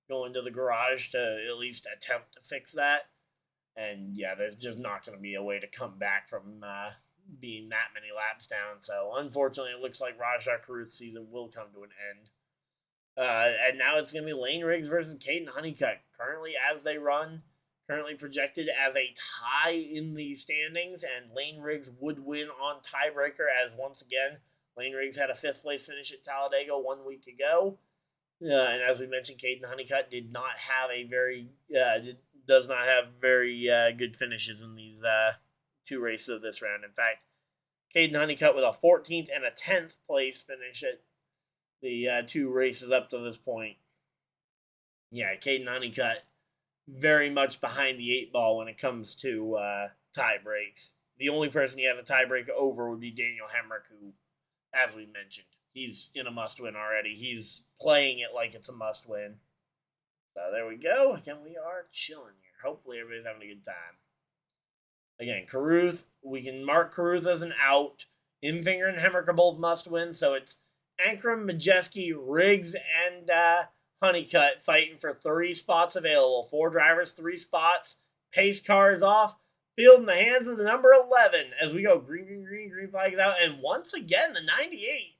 [SPEAKER 1] going to the garage to at least attempt to fix that. And yeah, there's just not going to be a way to come back from being that many laps down. So unfortunately, it looks like Rajah Cruz's season will come to an end. And now it's going to be layneriggs versus Caden Honeycutt. Currently, as they run, currently projected as a tie in the standings, and layneriggs would win on tiebreaker, as once again, layneriggs had a 5th place finish at Talladega 1 week ago. And as we mentioned, Caden Honeycutt did not have a does not have very good finishes in these 2 races of this round. In fact, Caden Honeycutt with a 14th and a 10th place finish at the 2 races up to this point. Yeah, Caden Honeycutt very much behind the 8 ball when it comes to tie breaks. The only person he has a tie break over would be Daniel Hemrick, who, as we mentioned, he's in a must win already. He's playing it like it's a must win. So there we go. Again, we are chilling here. Hopefully everybody's having a good time. Again, Caruth, we can mark Caruth as an out. Imfinger and Hemrick are both must win. So it's Ankrum, Majeski, Riggs, and Honeycutt fighting for 3 spots available. 4 drivers, 3 spots. Pace car is off. Field in the hands of the number 11 as we go green flag is out. And once again, the 98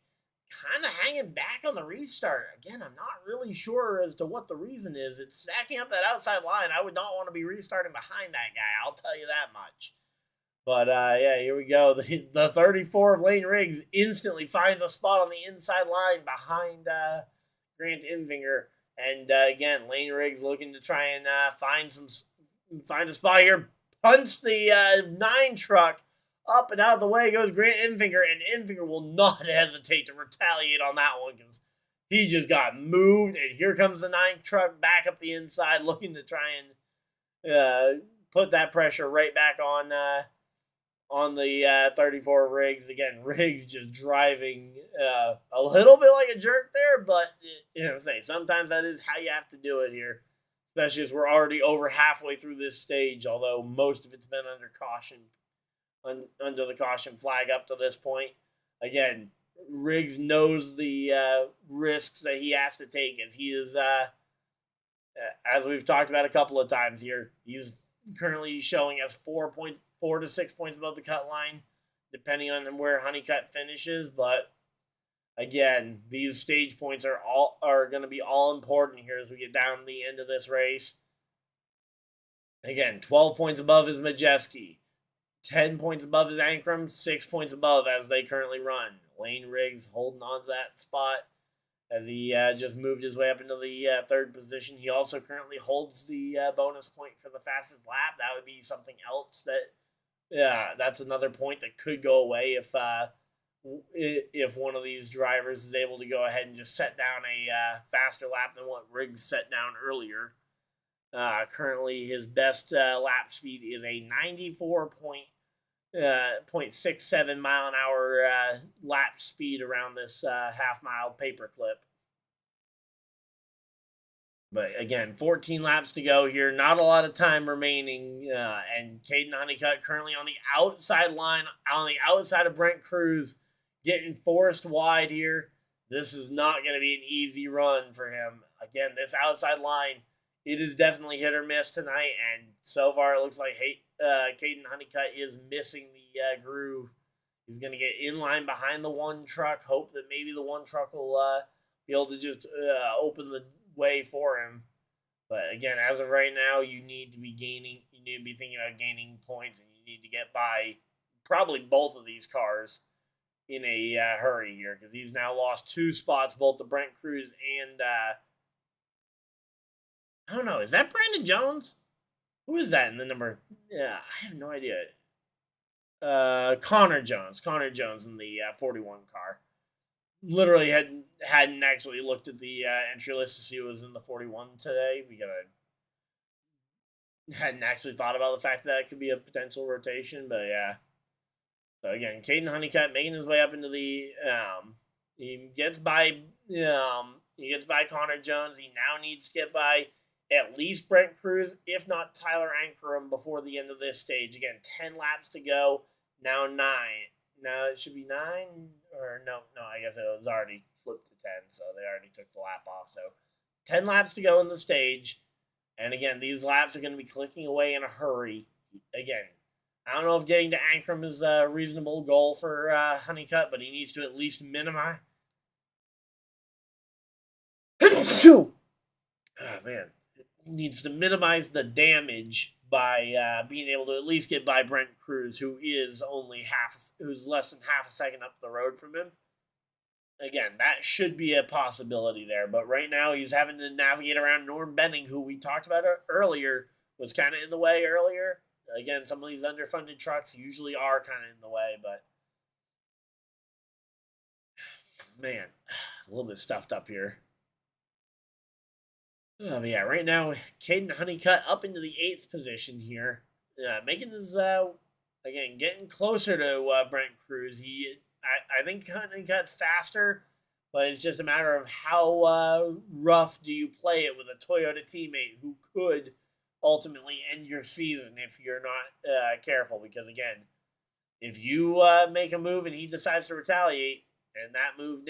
[SPEAKER 1] kind of hanging back on the restart. Again, I'm not really sure as to what the reason is. It's stacking up that outside line. I would not want to be restarting behind that guy. I'll tell you that much. But yeah, here we go. The 34 of layneriggs instantly finds a spot on the inside line behind Grant Imfinger. And again, layneriggs looking to try and find a spot here. Punts the 9 truck up and out of the way goes Grant Imfinger, and Imfinger will not hesitate to retaliate on that one because he just got moved. And here comes the 9 truck back up the inside, looking to try and put that pressure right back on the 34 of Riggs. Again, Riggs just driving a little bit like a jerk there, but sometimes that is how you have to do it here, especially as we're already over halfway through this stage, although most of it's been under the caution flag up to this point. Again, Riggs knows the risks that he has to take, as he is, as we've talked about a couple of times here, he's currently showing us 4 to 6 points above the cut line, depending on where Honeycutt finishes. But again, these stage points are going to be all important here as we get down to the end of this race. Again, 12 points above is Majeski, 10 points above is Ankrum, 6 points above as they currently run. Layneriggs holding on to that spot as he just moved his way up into the 3rd position. He also currently holds the bonus point for the fastest lap. That would be something else that's another point that could go away if one of these drivers is able to go ahead and just set down a faster lap than what Riggs set down earlier. Currently, his best lap speed is a 94.67 mile an hour lap speed around this half mile paperclip. But again, 14 laps to go here. Not a lot of time remaining. And Caden Honeycutt currently on the outside line, on the outside of Brent Cruz, getting forced wide here. This is not going to be an easy run for him. Again, this outside line, it is definitely hit or miss tonight. And so far, it looks like Caden Honeycutt is missing the groove. He's going to get in line behind the one truck. Hope that maybe the one truck will be able to just open the way for him. But again, as of right now, you need to be thinking about gaining points, and you need to get by probably both of these cars in a hurry here, because he's now lost 2 spots, both to Brent Cruz and I don't know, is that Brandon Jones? Who is that in the number? Yeah, I have no idea. Connor Jones in the 41 car. Literally hadn't actually looked at the entry list to see who was in the 41 today, because I hadn't actually thought about the fact that it could be a potential rotation. But yeah, so again, Caden Honeycutt making his way up into the he gets by Connor Jones. He now needs to get by at least Brent Cruz, if not Tyler Ankrum, before the end of this stage. Again, 10 laps to go. Now 9. Now it should be 9, or no, I guess it was already flipped to 10, so they already took the lap off. So 10 laps to go in the stage. And again, these laps are going to be clicking away in a hurry. Again, I don't know if getting to Ankrum is a reasonable goal for Honeycutt, but he needs to at least minimize. Oh, man. He needs to minimize the damage by being able to at least get by Brent Cruz, who's less than half a second up the road from him. Again, that should be a possibility there, but right now he's having to navigate around Norm Benning, who we talked about earlier, was kind of in the way earlier. Again, some of these underfunded trucks usually are kind of in the way, but man, a little bit stuffed up here. But yeah, right now, Caden Honeycutt up into the 8th position here. Making this, again, getting closer to Brent Cruz. I think Honeycutt's faster, but it's just a matter of how rough do you play it with a Toyota teammate who could ultimately end your season if you're not careful. Because again, if you make a move and he decides to retaliate, and that move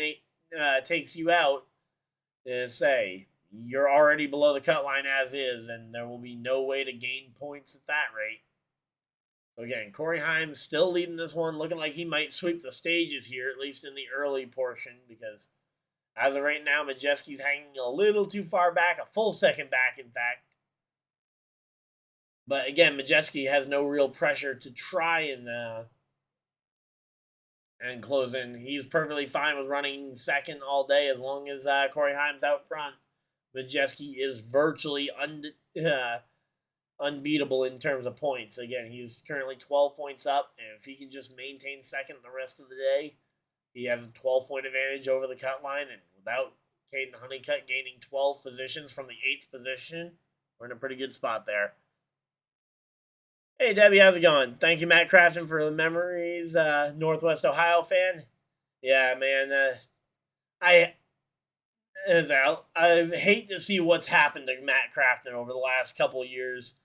[SPEAKER 1] takes you out, say you're already below the cut line as is, and there will be no way to gain points at that rate. So again, Corey Heim still leading this one, looking like he might sweep the stages here, at least in the early portion, because as of right now, Majeski's hanging a little too far back, a full second back, in fact. But again, Majeski has no real pressure to try and close in. He's perfectly fine with running second all day as long as Corey Heim's out front. Majeski is virtually unbeatable in terms of points. Again, he's currently 12 points up, and if he can just maintain second the rest of the day, he has a 12-point advantage over the cut line, and without Caden Honeycutt gaining 12 positions from the 8th position, we're in a pretty good spot there. Hey, Debbie, how's it going? Thank you, Matt Crafton, for the memories. Northwest Ohio fan. Yeah, man. I hate to see what's happened to Matt Crafton over the last couple of years.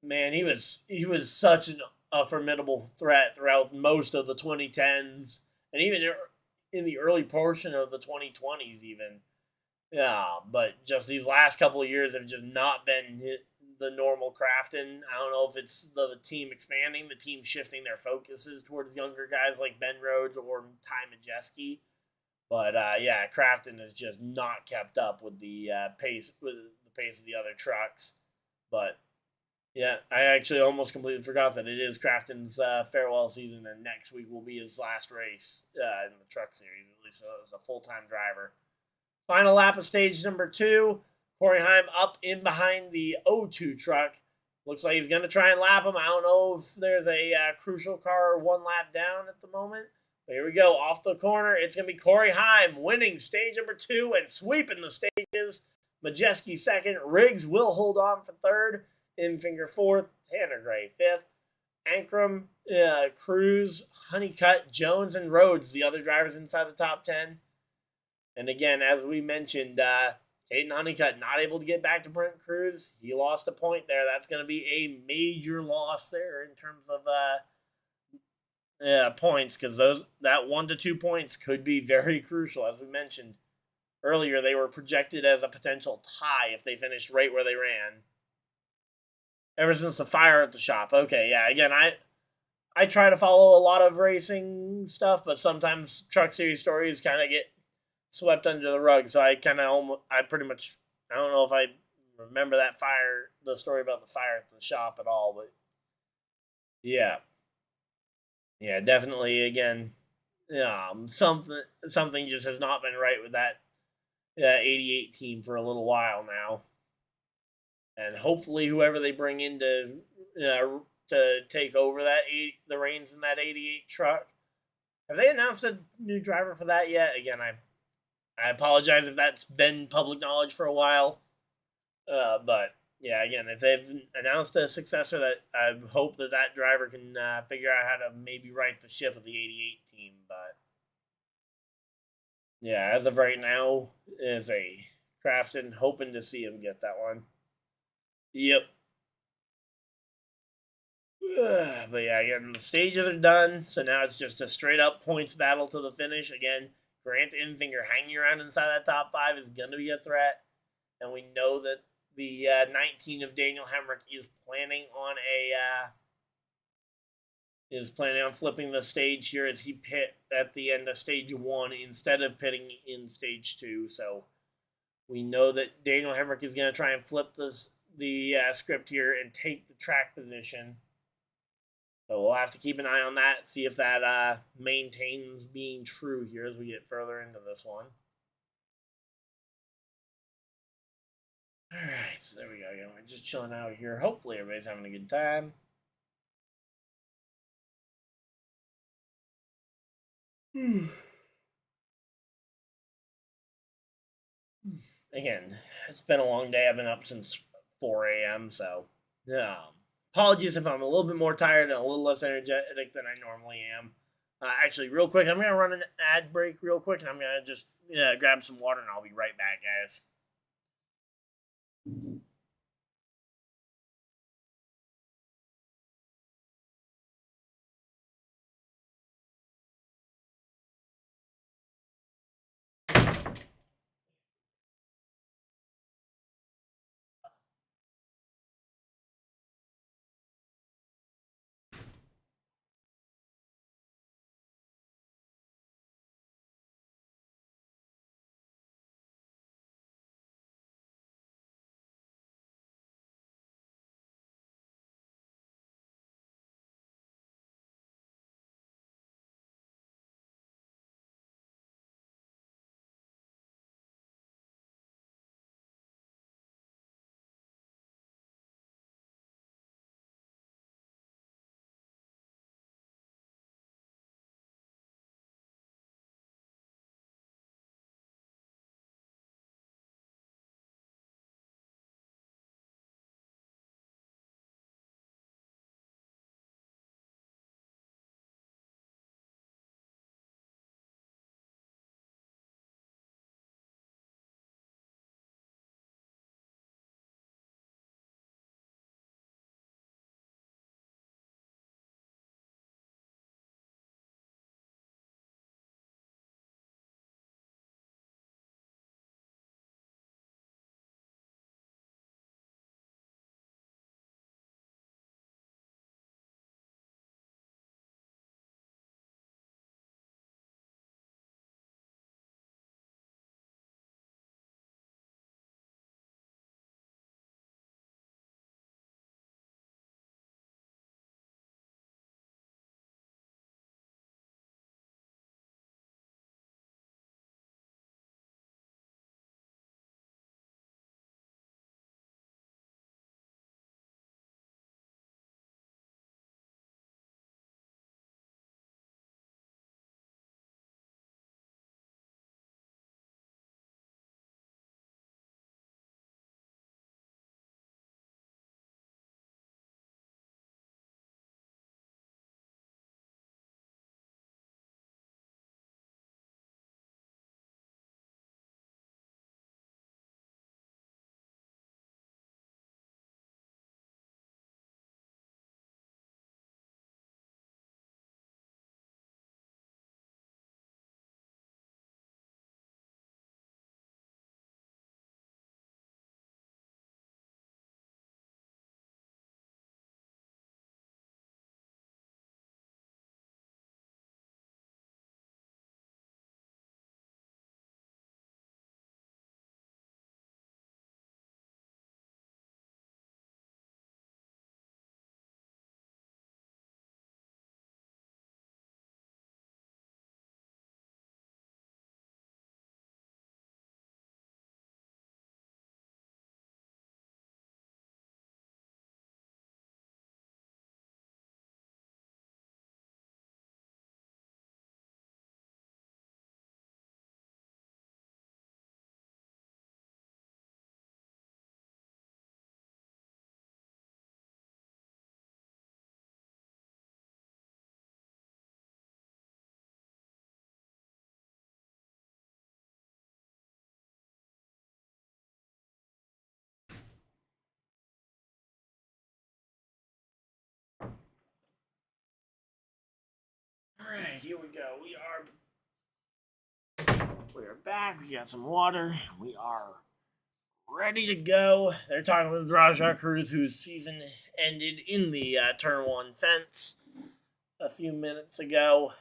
[SPEAKER 1] Man, he was such a formidable threat throughout most of the 2010s, and even in the early portion of the 2020s even. Yeah, but just these last couple of years have just not been the normal Crafton. I don't know if it's the team expanding, the team shifting their focuses towards younger guys like Ben Rhodes or tymajeski. But yeah, Crafton has just not kept up with the pace of the other trucks. But yeah, I actually almost completely forgot that it is Crafton's farewell season, and next week will be his last race in the Truck Series, at least as a full-time driver. Final lap of stage number 2. Corey Heim up in behind the O2 truck. Looks like he's going to try and lap him. I don't know if there's a crucial car 1 lap down at the moment. But here we go. Off the corner, it's going to be Corey Heim winning stage number 2 and sweeping the stages. Majeski second. Riggs will hold on for third. Infinger fourth. Tanner Gray fifth. Ankrum, Cruz, Honeycutt, Jones, and Rhodes, the other drivers inside the top 10. And again, as we mentioned, Caden Honeycutt not able to get back to Brent Cruz. He lost a point there. That's going to be a major loss there in terms of points, because that 1 to 2 points could be very crucial. As we mentioned earlier, they were projected as a potential tie if they finished right where they ran. Ever since the fire at the shop. Okay, yeah. Again, I try to follow a lot of racing stuff, but sometimes Truck Series stories kind of get swept under the rug. So I pretty much, I don't know if I remember the story about the fire at the shop at all, but yeah, yeah, definitely. Again, something just has not been right with that 88 team for a little while now, and hopefully whoever they bring in to take over the reins in that 88 truck. Have they announced a new driver for that yet? Again, I apologize if that's been public knowledge for a while. But yeah, again, if they've announced a successor, that I hope that driver can figure out how to maybe right the ship of the 88 team. But yeah, as of right now, is a Crafton hoping to see him get that one. Yep. But yeah, again, the stages are done, so now it's just a straight up points battle to the finish. Again, Grant Enfinger hanging around inside that top 5 is going to be a threat, and we know that the 19 of Daniel Hemrick is planning on flipping the stage here as he pit at the end of stage 1 instead of pitting in stage 2. So we know that Daniel Hemrick is going to try and flip the script here and take the track position. So we'll have to keep an eye on that, see if that maintains being true here as we get further into this one. Alright, so there we go. We're just chilling out here. Hopefully everybody's having a good time. Again, it's been a long day. I've been up since 4 a.m., so apologies if I'm a little bit more tired and a little less energetic than I normally am. Actually, real quick, I'm going to run an ad break real quick, and I'm going to just grab some water, and I'll be right back, guys. Alright, here we go. We are back. We got some water. We are ready to go. They're talking with Rajah Cruz, whose season ended in the turn one fence a few minutes ago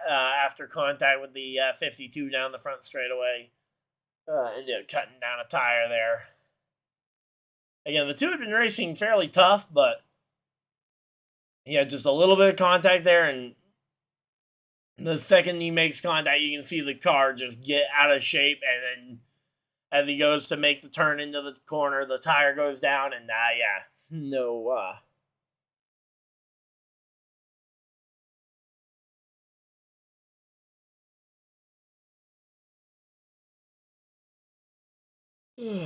[SPEAKER 1] after contact with the 52 down the front straightaway. Ended up cutting down a tire there. Again, the two had been racing fairly tough, but he had just a little bit of contact there, and the second he makes contact, you can see the car just get out of shape, and then as he goes to make the turn into the corner, the tire goes down, and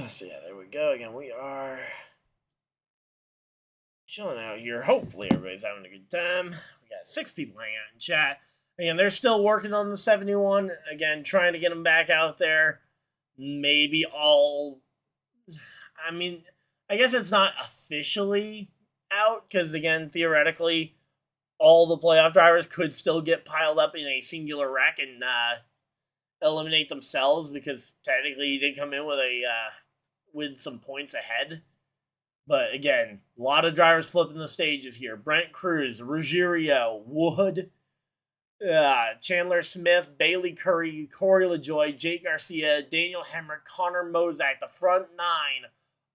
[SPEAKER 1] so yeah, there we go. Again, we are chilling out here. Hopefully everybody's having a good time. We got 6 people hanging out in chat. Again, they're still working on the 71. Again, trying to get them back out there. Maybe all... I mean, I guess it's not officially out, because again, theoretically, all the playoff drivers could still get piled up in a singular wreck and eliminate themselves, because technically he did come in with some points ahead. But again, a lot of drivers flipping the stages here. Brent Cruz, Ruggiero, Wood, Chandler Smith, Bailey Curry, Corey LaJoy, Jake Garcia, Daniel Hemrick, Connor Mozak, the front 9,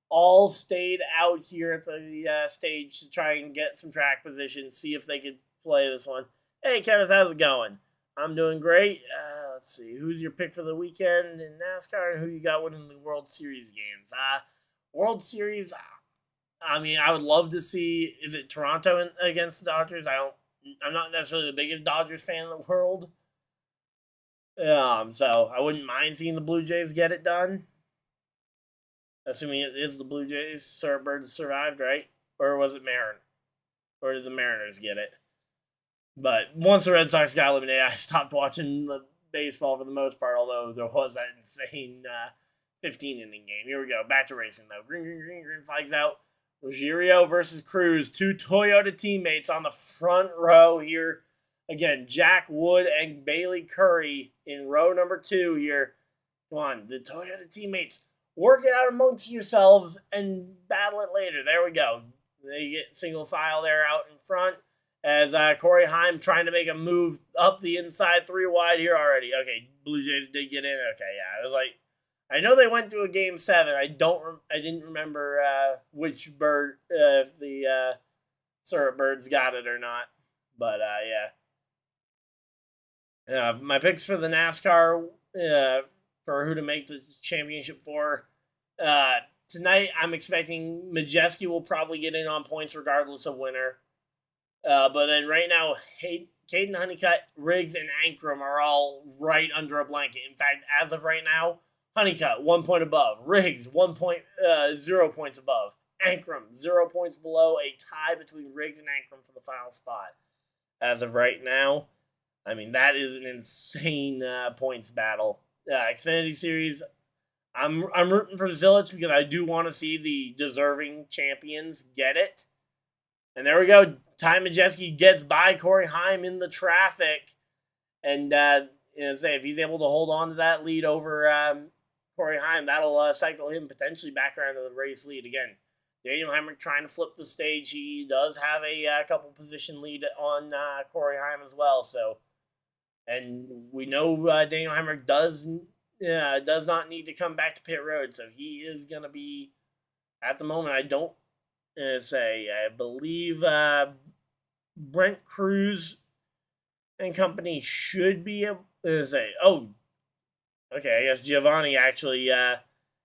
[SPEAKER 1] all stayed out here at the stage to try and get some track position, see if they could play this one. Hey, Kevin, how's it going? I'm doing great. Let's see. Who's your pick for the weekend in NASCAR, and who you got winning the World Series games? World Series, I mean, I would love to see, is it Toronto against the Dodgers? I'm not necessarily the biggest Dodgers fan in the world. So I wouldn't mind seeing the Blue Jays get it done. Assuming it is the Blue Jays. Birds survived, right? Or was it Marin? Or did the Mariners get it? But once the Red Sox got eliminated, I stopped watching the baseball for the most part, although there was that insane 15-inning game. Here we go. Back to racing, though. Green flags out. Ruggiero versus Cruz. 2 Toyota teammates on the front row here. Again, Jack Wood and Bailey Curry in row number 2 here. Come on, the Toyota teammates. Work it out amongst yourselves and battle it later. There we go. They get single file there out in front as Corey Heim trying to make a move up the inside 3 wide here already. Okay, Blue Jays did get in. Okay, yeah, it was like, I know they went to a game 7. I didn't remember which bird, if the Syrup Birds got it or not. But yeah. My picks for the NASCAR for who to make the championship for. Tonight, I'm expecting Majeski will probably get in on points regardless of winner. But then right now, Caden Honeycutt, Riggs, and Ankrum are all right under a blanket. In fact, as of right now, Honeycutt, 1 point above. Riggs, 0 points above. Ankrum, 0 points below. A tie between Riggs and Ankrum for the final spot. As of right now, I mean, that is an insane points battle. Xfinity Series, I'm rooting for Zilich because I do want to see the deserving champions get it. And there we go. Tymajeski gets by Corey Heim in the traffic. And say if he's able to hold on to that lead over Corey Heim, that'll cycle him potentially back around to the race lead again. Daniel Hemrick trying to flip the stage. He does have a couple position lead on Corey Heim as well. So, and we know Daniel Hemrick does not need to come back to pit road. So he is going to be, at the moment, I believe Brent Cruz and company should be able to say, okay, I guess Giovanni actually,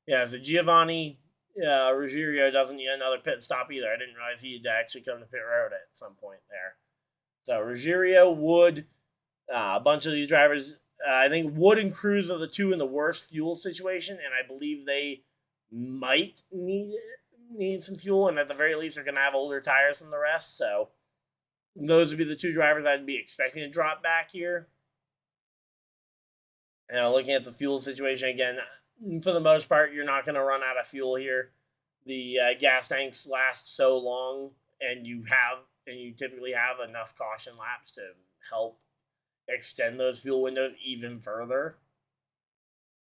[SPEAKER 1] so Giovanni Ruggiero doesn't need another pit stop either. I didn't realize he'd actually come to pit road at some point there. So Ruggiero, Wood, a bunch of these drivers, I think Wood and Cruz are the 2 in the worst fuel situation, and I believe they might need some fuel, and at the very least are going to have older tires than the rest. So those would be the 2 drivers I'd be expecting to drop back here. Looking at the fuel situation again, for the most part, you're not going to run out of fuel here. The gas tanks last so long, and you typically have enough caution laps to help extend those fuel windows even further.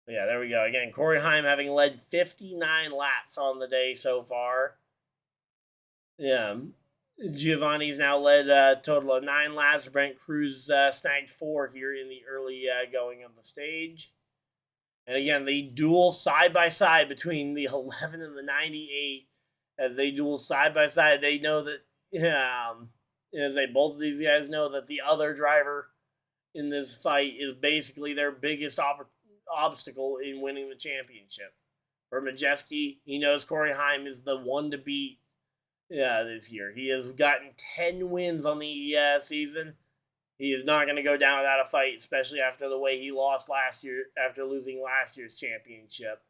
[SPEAKER 1] But yeah, there we go. Again, Corey Heim having led 59 laps on the day so far. Yeah, Giovanni's now led a total of 9 laps. Brent Cruz snagged 4 here in the early going of the stage. And again, the duel side-by-side between the 11 and the 98, as they duel side-by-side, they know that, as both of these guys know that the other driver in this fight is basically their biggest obstacle in winning the championship. For Majeski, he knows Corey Heim is the one to beat this year. He has gotten 10 wins on the season. He is not going to go down without a fight, especially after the way he lost last year, after losing last year's championship.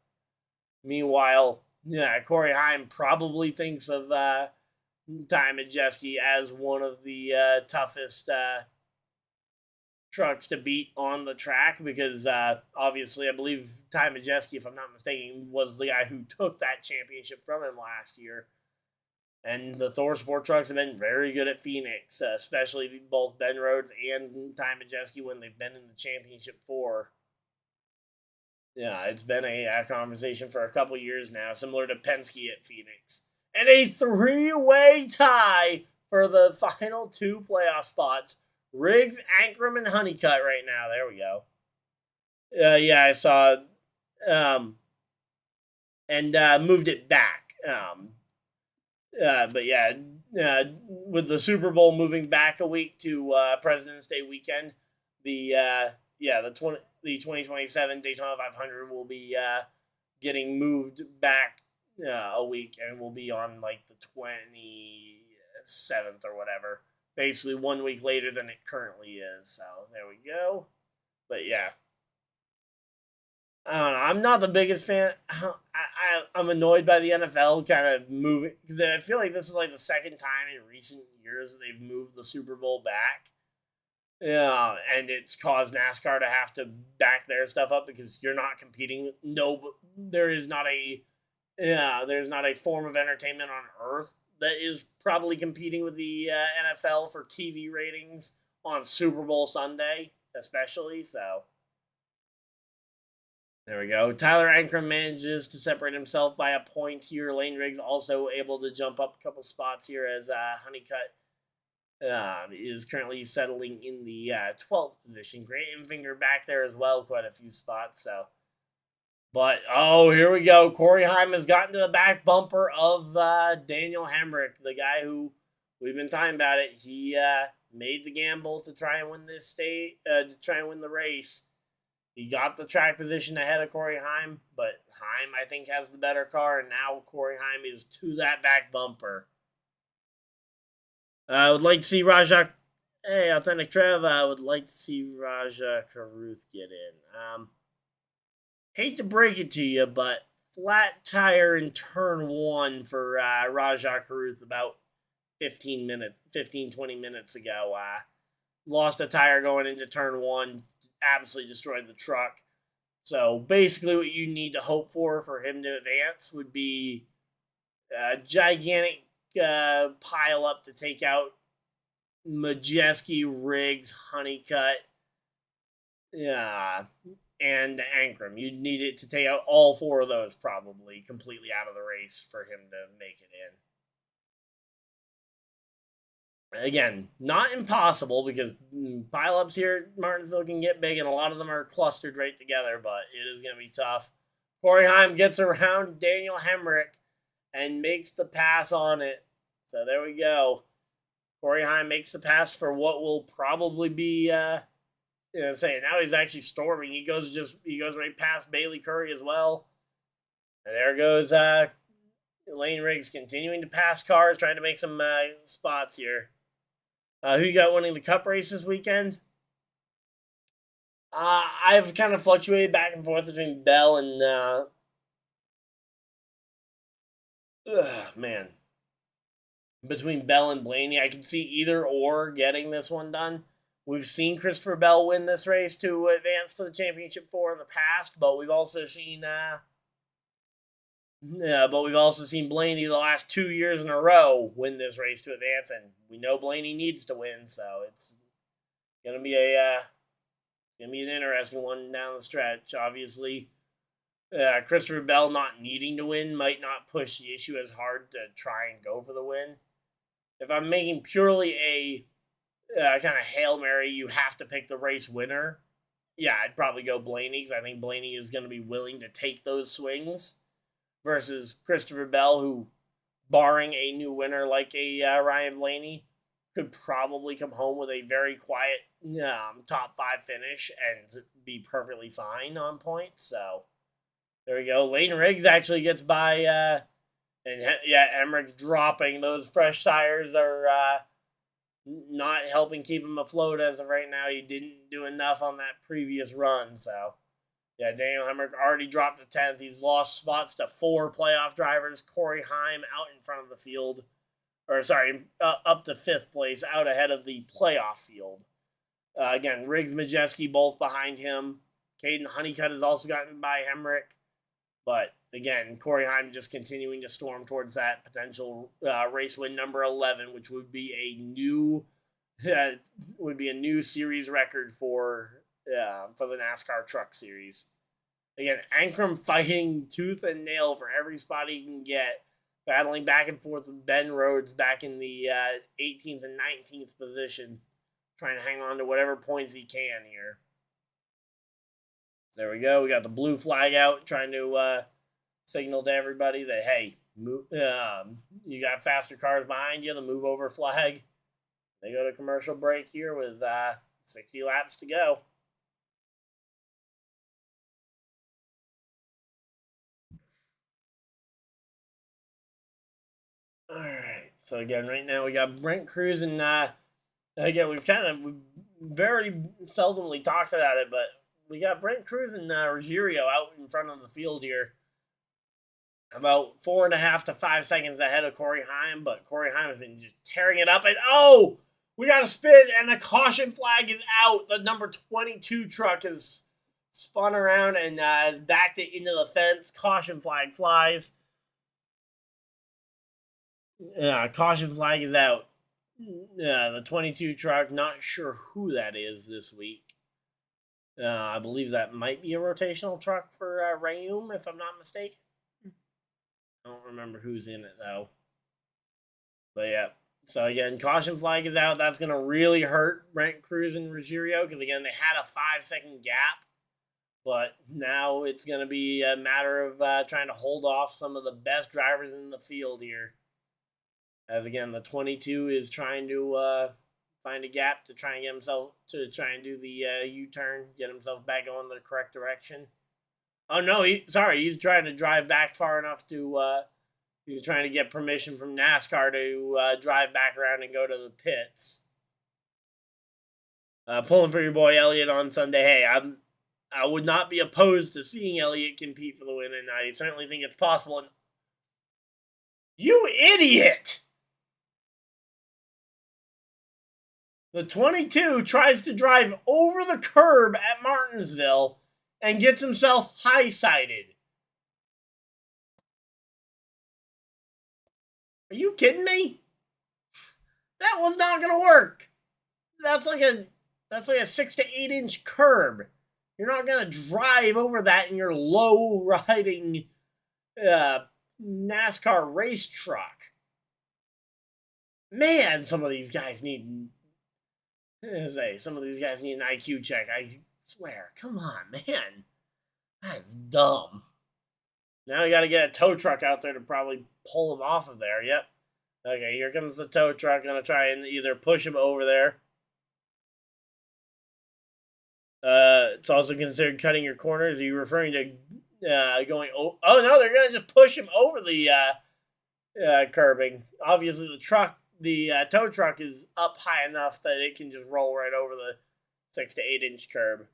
[SPEAKER 1] Meanwhile, Corey Heim probably thinks of tymajeski as one of the toughest trucks to beat on the track, because obviously I believe tymajeski, if I'm not mistaken, was the guy who took that championship from him last year. And the ThorSport trucks have been very good at Phoenix, especially both Ben Rhodes and tymajeski when they've been in the championship for. Yeah, it's been a conversation for a couple years now, similar to Penske at Phoenix. And a 3-way tie for the final 2 playoff spots. Riggs, Ankrum, and Honeycutt right now. There we go. Yeah, I saw. And moved it back. But yeah, with the Super Bowl moving back a week to President's Day weekend, the 2027 Daytona 500 will be getting moved back a week, and will be on like the 27th or whatever. Basically 1 week later than it currently is. So there we go. But yeah, I don't know. I'm not the biggest fan. I'm annoyed by the NFL kind of moving, because I feel like this is like the second time in recent years that they've moved the Super Bowl back. Yeah, and it's caused NASCAR to have to back their stuff up, because you're not competing. There's not a form of entertainment on earth that is probably competing with the NFL for TV ratings on Super Bowl Sunday, especially. So there we go. Tyler Ankrum manages to separate himself by a point here. Layneriggs also able to jump up a couple spots here, as Honeycutt is currently settling in the 12th position. Great finger back there as well, quite a few spots. So, but here we go. Corey Heim has gotten to the back bumper of Daniel Hemrick, the guy who we've been talking about it. He made the gamble to try and win this to try and win the race. He got the track position ahead of Corey Heim, but Heim, I think, has the better car, and now Corey Heim is to that back bumper. I would like to see Rajah. Hey, Authentic Trev. I would like to see Rajah Caruth get in. Hate to break it to you, but flat tire in turn 1 for Rajah Caruth about 20 minutes ago. Lost a tire going into turn 1. Absolutely destroyed the truck. So basically what you need to hope for him to advance would be a gigantic pile up to take out Majeski, Riggs, Honeycutt, and Ankrum. You'd need it to take out all 4 of those probably completely out of the race for him to make it in. Again, not impossible, because pileups here at Martinsville can get big, and a lot of them are clustered right together, but it is going to be tough. Corey Heim gets around Daniel Hemrick and makes the pass on it. So there we go. Corey Heim makes the pass for what will probably be, now he's actually storming. He goes right past Bailey Curry as well. And there goes Layneriggs continuing to pass cars, trying to make some spots here. Who you got winning the Cup race this weekend? I've kind of fluctuated back and forth between Bell and between Bell and Blaney. I can see either or getting this one done. We've seen Christopher Bell win this race to advance to the championship 4 in the past, but we've also seen Blaney the last 2 years in a row win this race to advance, and we know Blaney needs to win, so it's going to be a It's going to be an interesting one down the stretch. Obviously, Christopher Bell not needing to win might not push the issue as hard to try and go for the win. If I'm making purely a kind of Hail Mary, you have to pick the race winner, yeah, I'd probably go Blaney because I think Blaney is going to be willing to take those swings versus Christopher Bell, who, barring a new winner like a Ryan Blaney, could probably come home with a very quiet top 5 finish and be perfectly fine on points. So there we go. layneriggs actually gets by, and yeah, Emmerich's dropping. Those fresh tires are not helping keep him afloat as of right now. He didn't do enough on that previous run, so yeah, Daniel Hemrick already dropped to 10th. He's lost spots to 4 playoff drivers. Corey Heim out in front of the field, or sorry, up to 5th place, out ahead of the playoff field. Again, Riggs, Majeski both behind him. Caden Honeycutt has also gotten by Hemrick, but again, Corey Heim just continuing to storm towards that potential race win number 11, which would be a new series record for the NASCAR Truck Series. Again, Ankrum fighting tooth and nail for every spot he can get, battling back and forth with Ben Rhodes back in the 18th and 19th position, trying to hang on to whatever points he can here. There we go. We got the blue flag out, trying to signal to everybody that, hey, you got faster cars behind you, the move over flag. They go to commercial break here with 60 laps to go. All right. So again, right now we got Brent Cruz and again we've very seldomly talked about it, but we got Brent Cruz and Ruggiero out in front of the field here, about 4.5 to 5 seconds ahead of Corey Heim, but Corey Heim is just tearing it up, and we got a spin, and a caution flag is out. The number 22 truck is spun around and has backed it into the fence. Caution flag flies. Caution flag is out. The 22 truck, not sure who that is this week. I believe that might be a rotational truck for Rayum, if I'm not mistaken. I don't remember who's in it, though. But yeah. So again, caution flag is out. That's going to really hurt Brent Cruz and Ruggiero because, again, they had a 5-second gap. But now it's going to be a matter of trying to hold off some of the best drivers in the field here. As again, the 22 is trying to find a gap to try and get himself to try and do the U-turn, get himself back going the correct direction. Oh no, he's trying to drive back far enough to. He's trying to get permission from NASCAR to drive back around and go to the pits. Pulling for your boy Elliott on Sunday. Hey, I would not be opposed to seeing Elliott compete for the win, and I certainly think it's possible. And you idiot! The 22 tries to drive over the curb at Martinsville and gets himself high-sided. Are you kidding me? That was not going to work. That's like a 6 to 8 inch curb. You're not going to drive over that in your low-riding NASCAR race truck. Man, some of these guys need an IQ check. I swear. Come on, man. That's dumb. Now we got to get a tow truck out there to probably pull him off of there. Yep. Okay, here comes the tow truck. Going to try and either push him over there. It's also considered cutting your corners. Are you referring to going... Oh, no, they're going to just push him over the curbing. Obviously, the tow truck is up high enough that it can just roll right over the 6 to 8 inch curb.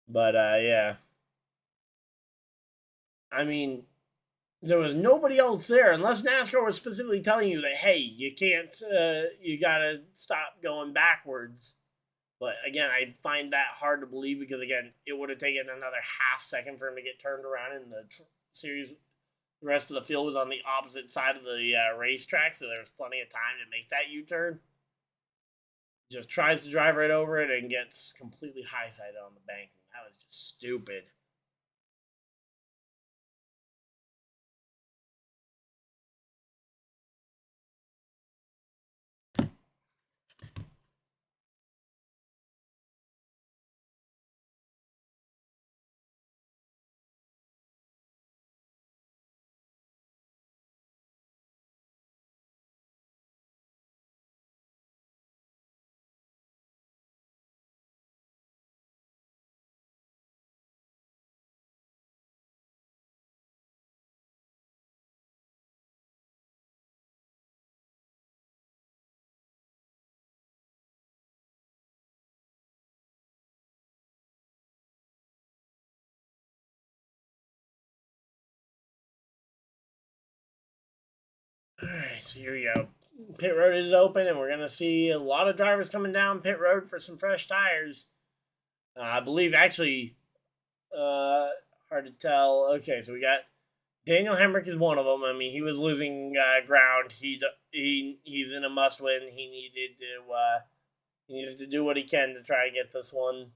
[SPEAKER 1] But, yeah. I mean, there was nobody else there, unless NASCAR was specifically telling you that, hey, you can't, you gotta stop going backwards. But again, I find that hard to believe because, again, it would have taken another half second for him to get turned around in the series. The rest of the field was on the opposite side of the racetrack, so there was plenty of time to make that U-turn. just tries to drive right over it and gets completely high-sided on the bank. That was just stupid. Alright, so here we go. Pit road is open, and we're going to see a lot of drivers coming down pit road for some fresh tires. I believe, actually, hard to tell. Okay, so we got Daniel Hemrick is one of them. I mean, he was losing ground. He's in a must win. He needs to do what he can to try and get this one.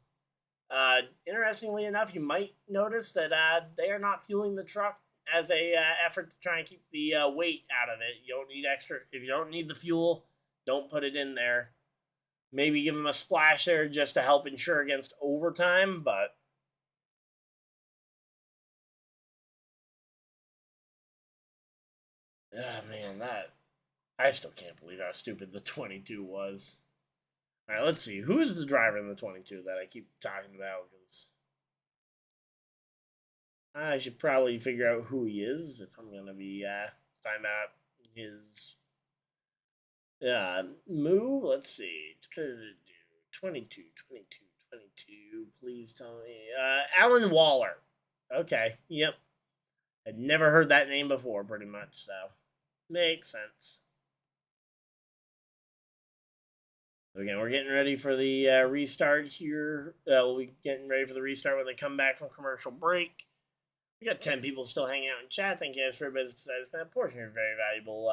[SPEAKER 1] Interestingly enough, you might notice that they are not fueling the truck as a effort to try and keep the weight out of it. You don't need extra. If you don't need the fuel, don't put it in there. Maybe give him a splash there just to help ensure against overtime, but man, I still can't believe how stupid the 22 was. All right, let's see. Who is the driver in the 22 that I keep talking about? Because I should probably figure out who he is if I'm going to be talking about his move. Let's see. 22. Please tell me. Alan Waller. Okay, yep. I'd never heard that name before, pretty much, so makes sense. Again, we're getting ready for the restart here. We'll be getting ready for the restart when they come back from commercial break. We got 10 people still hanging out in chat. Thank you guys for everybody's decided to spend a portion of your very valuable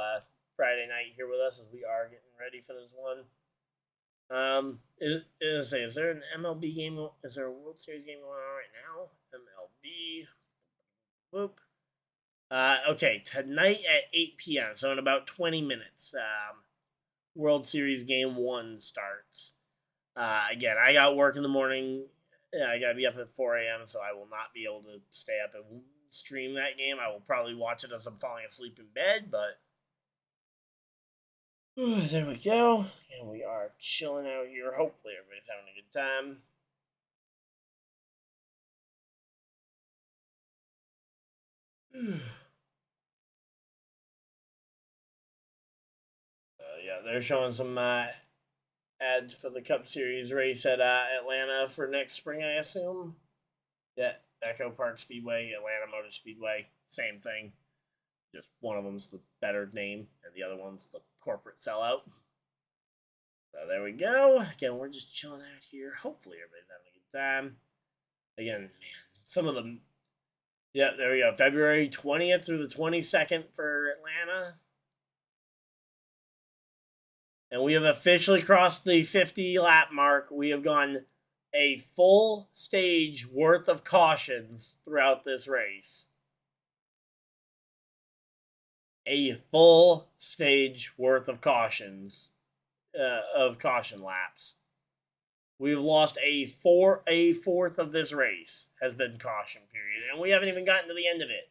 [SPEAKER 1] Friday night here with us as we are getting ready for this one. Is there an MLB game? Is there a World Series game going on right now? MLB. Whoop. Okay, tonight at 8 p.m., so in about 20 minutes, World Series Game 1 starts. Again, I got work in the morning. I got to be up at 4 a.m., so I will not be able to stay up and stream that game. I will probably watch it as I'm falling asleep in bed, but there we go. And we are chilling out here. Hopefully everybody's having a good time. Yeah, they're showing some ads for the Cup Series race at Atlanta for next spring, I assume. Yeah, Echo Park Speedway, Atlanta Motor Speedway, same thing. Just one of them's the better name, and the other one's the corporate sellout. So there we go. Again, we're just chilling out here. Hopefully everybody's having a good time. Again, man, some of them. Yeah, there we go. February 20th through the 22nd for Atlanta. And we have officially crossed the 50 lap mark. We have gone a full stage worth of cautions throughout this race. A full stage worth of cautions, of caution laps. We've lost a fourth of this race has been caution period, and we haven't even gotten to the end of it.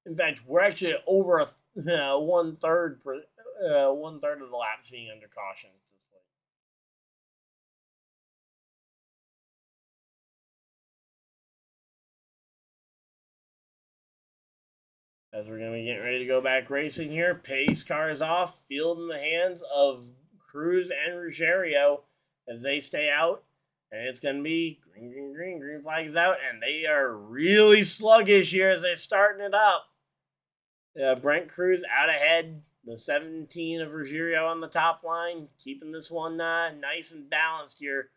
[SPEAKER 1] In fact, we're actually over one third of the laps being under caution at this point. As we're going to be getting ready to go back racing here, pace car is off, field in the hands of Cruz and Ruggiero as they stay out. And it's going to be green flag is out, and they are really sluggish here as they're starting it up. Brent Cruz out ahead, the 17 of Ruggiero on the top line, keeping this one nice and balanced here.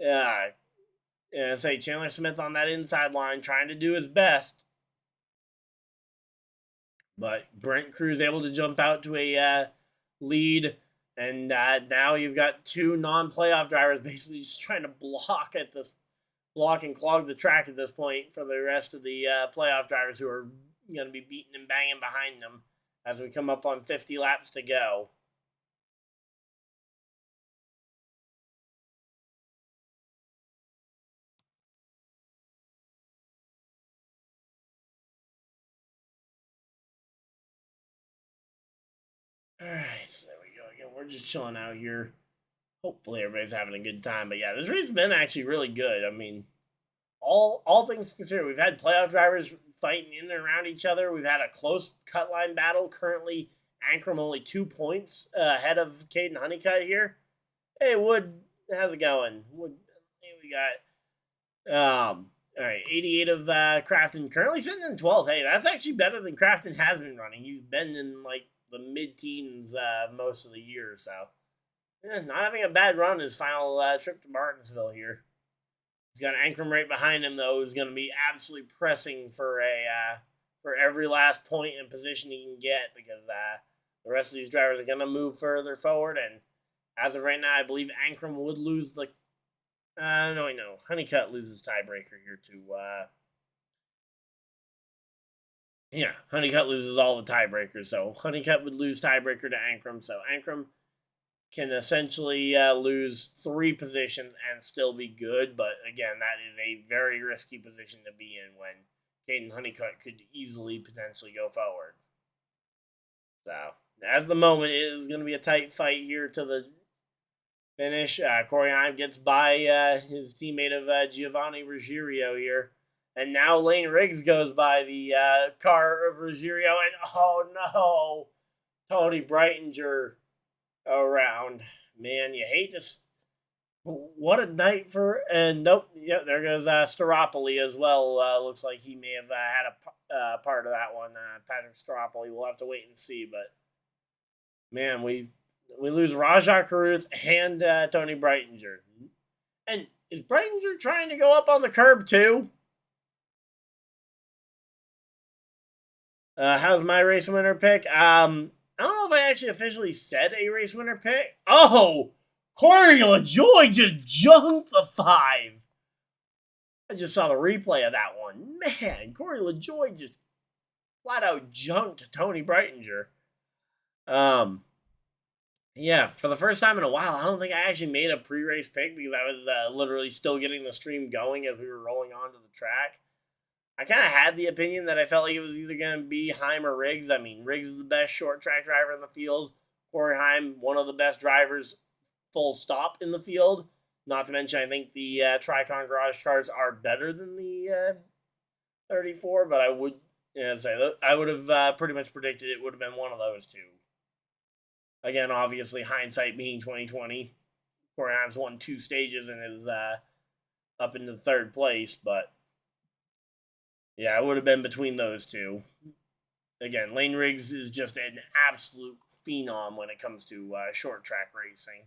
[SPEAKER 1] Say Chandler Smith on that inside line, trying to do his best. But Brent Cruz able to jump out to a lead And now you've got two non-playoff drivers basically just trying to block and clog the track at this point for the rest of the playoff drivers who are going to be beating and banging behind them as we come up on 50 laps to go. All right, so there we go. Again, we're just chilling out here. Hopefully, everybody's having a good time. But yeah, this race has been actually really good. I mean, all things considered, we've had playoff drivers fighting in and around each other. We've had a close cut line battle. Currently, Ankrum only 2 points ahead of Caden Honeycutt here. Hey, Wood, how's it going? Wood, we got all right, 88 of Crafton currently sitting in 12th. Hey, that's actually better than Crafton has been running. He's been in like the mid-teens most of the year, so not having a bad run his final trip to Martinsville here. He's got Ankrum right behind him though, who's going to be absolutely pressing for for every last point and position he can get because the rest of these drivers are going to move further forward. And as of right now, I believe Ankrum would lose the. No, Honeycutt loses tiebreaker here to. Yeah, Honeycutt loses all the tiebreakers, so Honeycutt would lose tiebreaker to Ankrum. So Ankrum can essentially lose 3 positions and still be good, but again, that is a very risky position to be in when Caden Honeycutt could easily potentially go forward. So at the moment, it is going to be a tight fight here to the finish. Corey Heim gets by his teammate of Giovanni Ruggiero here. And now layneriggs goes by the car of Ruggiero. And oh no, Tony Breitinger around. Man, you hate this. What a night for. And nope, yep, there goes Staropoli as well. Looks like he may have had a part of that one. Patrick Staropoli. We'll have to wait and see. But man, we lose Rajah Caruth and Tony Breitinger. And is Breitinger trying to go up on the curb too? How's my race winner pick? I don't know if I actually officially said a race winner pick. Oh, Corey LaJoy just junked the 5. I just saw the replay of that one. Man, Corey LaJoy just flat out junked Tony Breitinger. Yeah, for the first time in a while, I don't think I actually made a pre-race pick because I was literally still getting the stream going as we were rolling onto the track. I kind of had the opinion that I felt like it was either going to be Heim or Riggs. I mean, Riggs is the best short track driver in the field. Corey Heim, one of the best drivers, full stop, in the field. Not to mention, I think the Tricon Garage cars are better than the 34, but I would say I would have pretty much predicted it would have been one of those two. Again, obviously, hindsight being 2020. Corey Heim's won 2 stages and is up into 3rd place, but yeah, it would have been between those two. Again, layneriggs is just an absolute phenom when it comes to short track racing.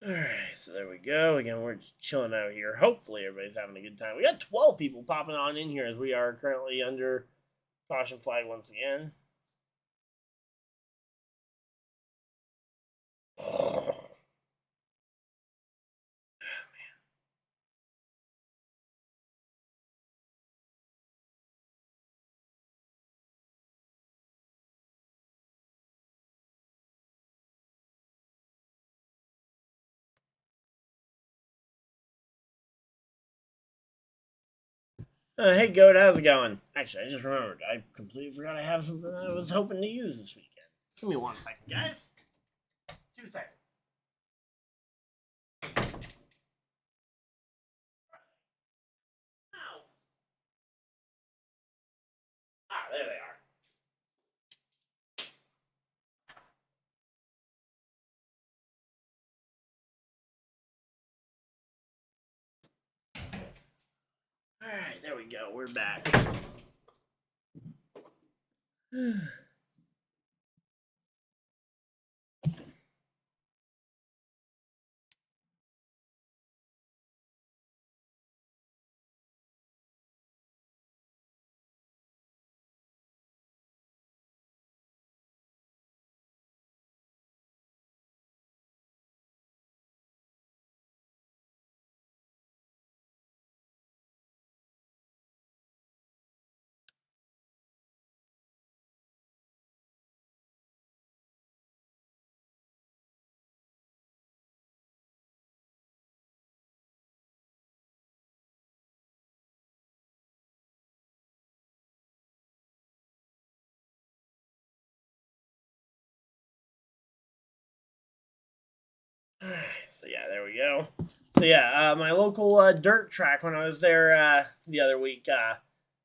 [SPEAKER 1] Alright, so there we go. Again, we're just chilling out here. Hopefully everybody's having a good time. We got 12 people popping on in here as we are currently under caution flag once again. Hey, Goat, how's it going? Actually, I just remembered. I completely forgot I have something I was hoping to use this weekend. Give me 1 second, guys. 2 seconds. Ow. There they are. Alright, there we go. We're back. Alright, so yeah, there we go. So yeah, my local dirt track when I was there the other week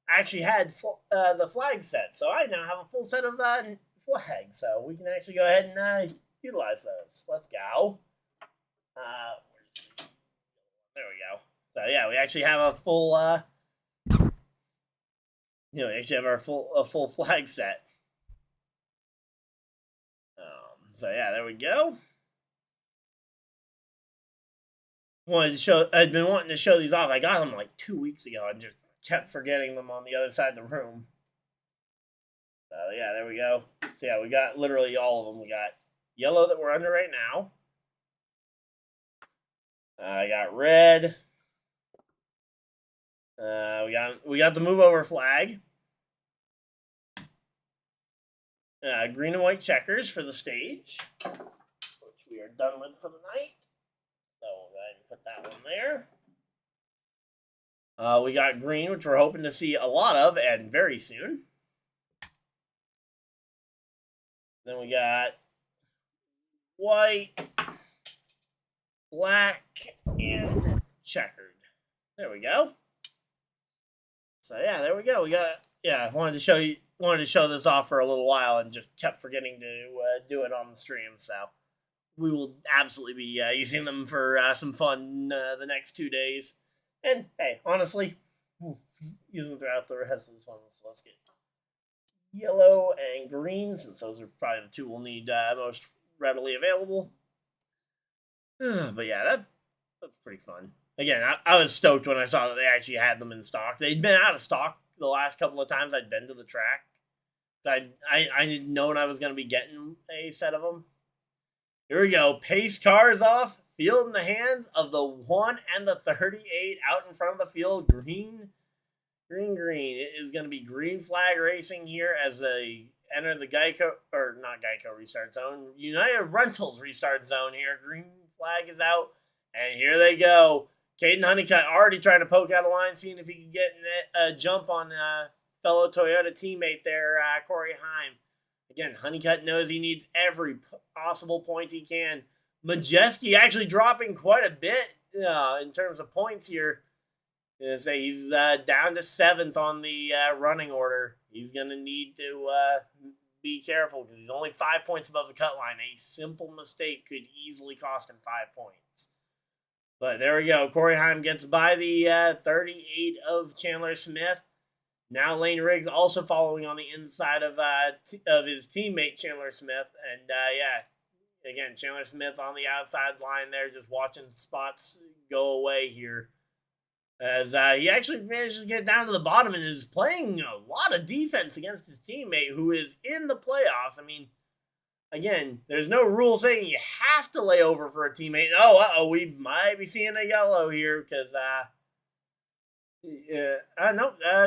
[SPEAKER 1] actually had the flag set. So I now have a full set of flags. So we can actually go ahead and utilize those. Let's go. There we go. So yeah, we actually have a full we actually have our full flag set. So yeah, there we go. I'd been wanting to show these off. I got them like 2 weeks ago and just kept forgetting them on the other side of the room. So yeah, there we go. So yeah, we got literally all of them. We got yellow that we're under right now. I got red. We got the move over flag. Green and white checkers for the stage, which we are done with for the night. So we'll go ahead and put that one there. We got green, which we're hoping to see a lot of and very soon. Then we got white, black, and checkered. There we go. So yeah, there we go. Wanted to show this off for a little while and just kept forgetting to do it on the stream. So we will absolutely be using them for some fun the next 2 days. And hey, honestly, we'll use them throughout the rest of this one. So let's get yellow and green, since those are probably the two we'll need most readily available. But yeah, that's pretty fun. Again, I was stoked when I saw that they actually had them in stock. They'd been out of stock the last couple of times I'd been to the track. I didn't know when I was going to be getting a set of them. Here we go. Pace cars off. Field in the hands of the 1 and the 38 out in front of the field. Green. It is going to be green flag racing here as they enter the restart zone. United Rentals restart zone here. Green flag is out. And here they go. Caden Honeycutt already trying to poke out a line, seeing if he can get a jump on fellow Toyota teammate there, Corey Heim. Again, Honeycutt knows he needs every possible point he can. Majeski actually dropping quite a bit in terms of points here. He's down to 7th on the running order. He's going to need to be careful because he's only 5 points above the cut line. A simple mistake could easily cost him 5 points. But there we go. Corey Heim gets by the 38 of Chandler Smith. Now layneriggs also following on the inside of his teammate Chandler Smith. And again, Chandler Smith on the outside line there, just watching spots go away here. As he actually managed to get down to the bottom and is playing a lot of defense against his teammate who is in the playoffs. I mean, again, there's no rule saying you have to lay over for a teammate. We might be seeing a yellow here because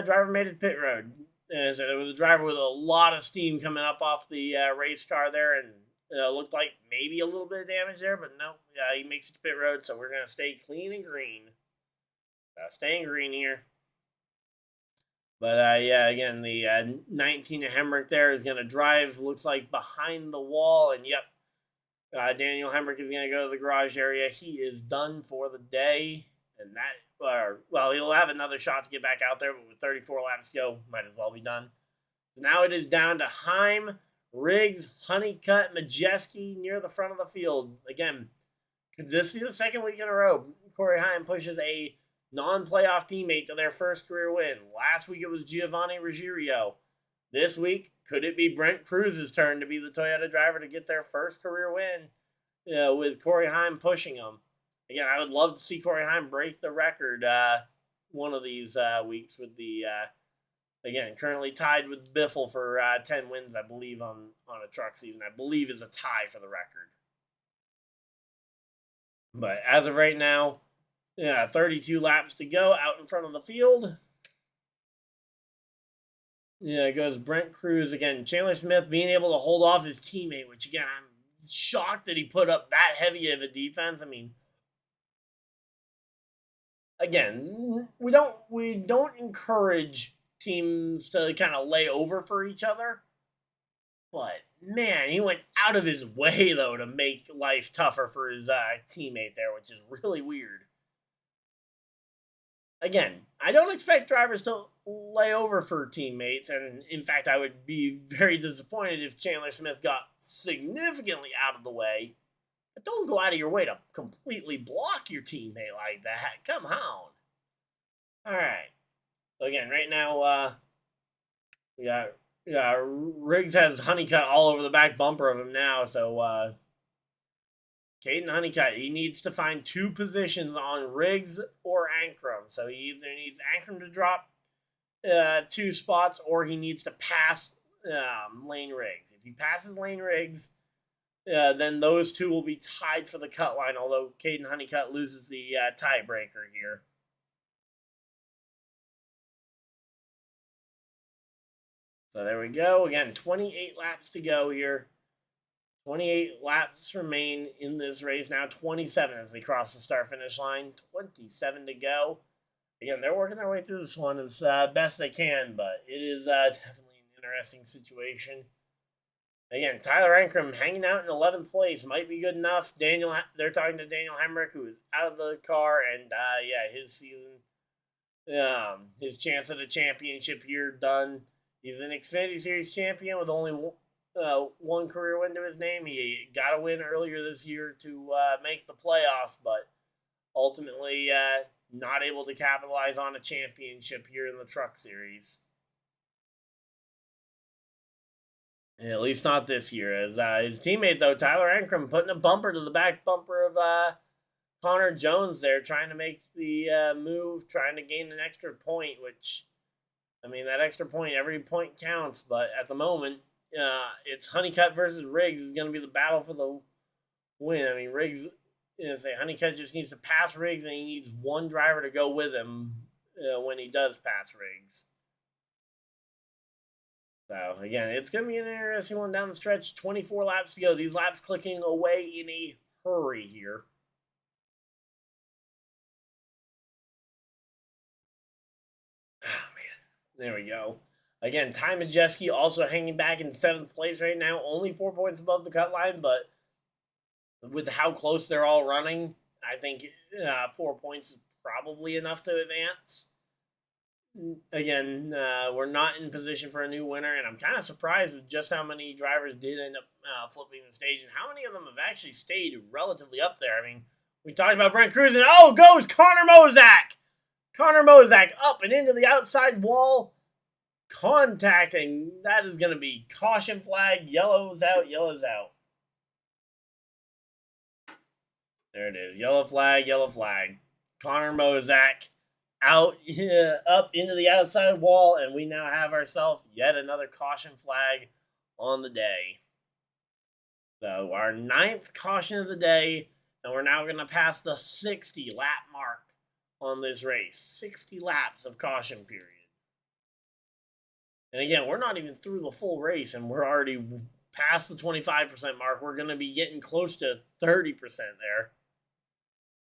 [SPEAKER 1] driver made it pit road. So there was a driver with a lot of steam coming up off the race car there, and looked like maybe a little bit of damage there, but no, he makes it to pit road, so we're going to stay clean and green. Staying green here. But again, the 19 Hemrick there is going to drive, looks like behind the wall, and yep, Daniel Hemrick is going to go to the garage area. He is done for the day, and he'll have another shot to get back out there, but with 34 laps to go, might as well be done. So now it is down to Heim, Riggs, Honeycutt, Majeski near the front of the field. Again, could this be the second week in a row Corey Heim pushes a non-playoff teammate to their first career win? Last week it was Giovanni Ruggiero. This week, could it be Brent Cruz's turn to be the Toyota driver to get their first career win with Corey Heim pushing them? Again, I would love to see Corey Heim break the record one of these weeks with the, again, currently tied with Biffle for 10 wins, I believe, on a truck season. I believe is a tie for the record. But as of right now, 32 laps to go out in front of the field. It goes Brent Cruz again. Chandler Smith being able to hold off his teammate, which again, I'm shocked that he put up that heavy of a defense. I mean, again, we don't encourage teams to kind of lay over for each other, but man, he went out of his way, though, to make life tougher for his teammate there, which is really weird. Again, I don't expect drivers to lay over for teammates, and in fact, I would be very disappointed if Chandler Smith got significantly out of the way. But don't go out of your way to completely block your teammate like that. Come on. All right. So again, right now, we got Riggs has Honeycutt all over the back bumper of him now. So Caden Honeycutt, he needs to find 2 positions on Riggs or Ankrum. So he either needs Ankrum to drop 2 spots, or he needs to pass layneriggs. If he passes layneriggs, then those 2 will be tied for the cut line, although Caden Honeycutt loses the tiebreaker here. So there we go. Again, 28 laps to go here. 28 laps remain in this race now. 27 as they cross the start-finish line. 27 to go. Again, they're working their way through this one as best they can, but it is definitely an interesting situation. Again, Tyler Ankrum hanging out in 11th place might be good enough. They're talking to Daniel Hemrick, who is out of the car, and his season, his chance at a championship here done. He's an Xfinity Series champion with only one career win to his name. He got a win earlier this year to make the playoffs, but ultimately not able to capitalize on a championship here in the Truck Series. At least not this year. As his teammate, though, Tyler Ankrum, putting a bumper to the back bumper of Connor Jones there, trying to make the move, trying to gain an extra point, which, I mean, that extra point, every point counts, but at the moment, it's Honeycutt versus Riggs is going to be the battle for the win. I mean, Riggs, Honeycutt just needs to pass Riggs, and he needs one driver to go with him when he does pass Riggs. So, again, it's going to be an interesting one down the stretch. 24 laps to go. These laps clicking away in a hurry here. Oh, man. There we go. Again, Tymajeski also hanging back in 7th place right now. Only 4 points above the cut line, but with how close they're all running, I think 4 points is probably enough to advance. Again, we're not in position for a new winner, and I'm kind of surprised with just how many drivers did end up flipping the stage, and how many of them have actually stayed relatively up there. I mean, we talked about Brent Cruz, and goes Connor Mozak! Connor Mozak up and into the outside wall, contacting. That is going to be caution flag, yellow's out, yellow's out. There it is, yellow flag, yellow flag. Connor Mozak out, up into the outside wall, and we now have ourselves yet another caution flag on the day. So our 9th caution of the day, and we're now going to pass the 60 lap mark on this race. 60 laps of caution period. And again, we're not even through the full race, and we're already past the 25% mark. We're going to be getting close to 30% there.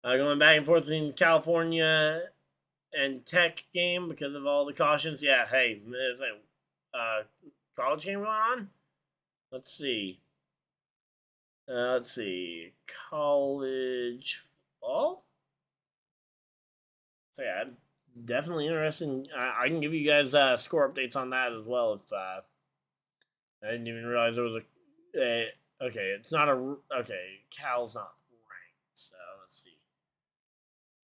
[SPEAKER 1] Going back and forth between California and Tech game because of all the cautions. Yeah, hey, there's a college game going on. Let's see. College football. So yeah, definitely interesting. I can give you guys score updates on that as well. If I didn't even realize there was a okay, it's not a okay. Cal's not ranked, so let's see.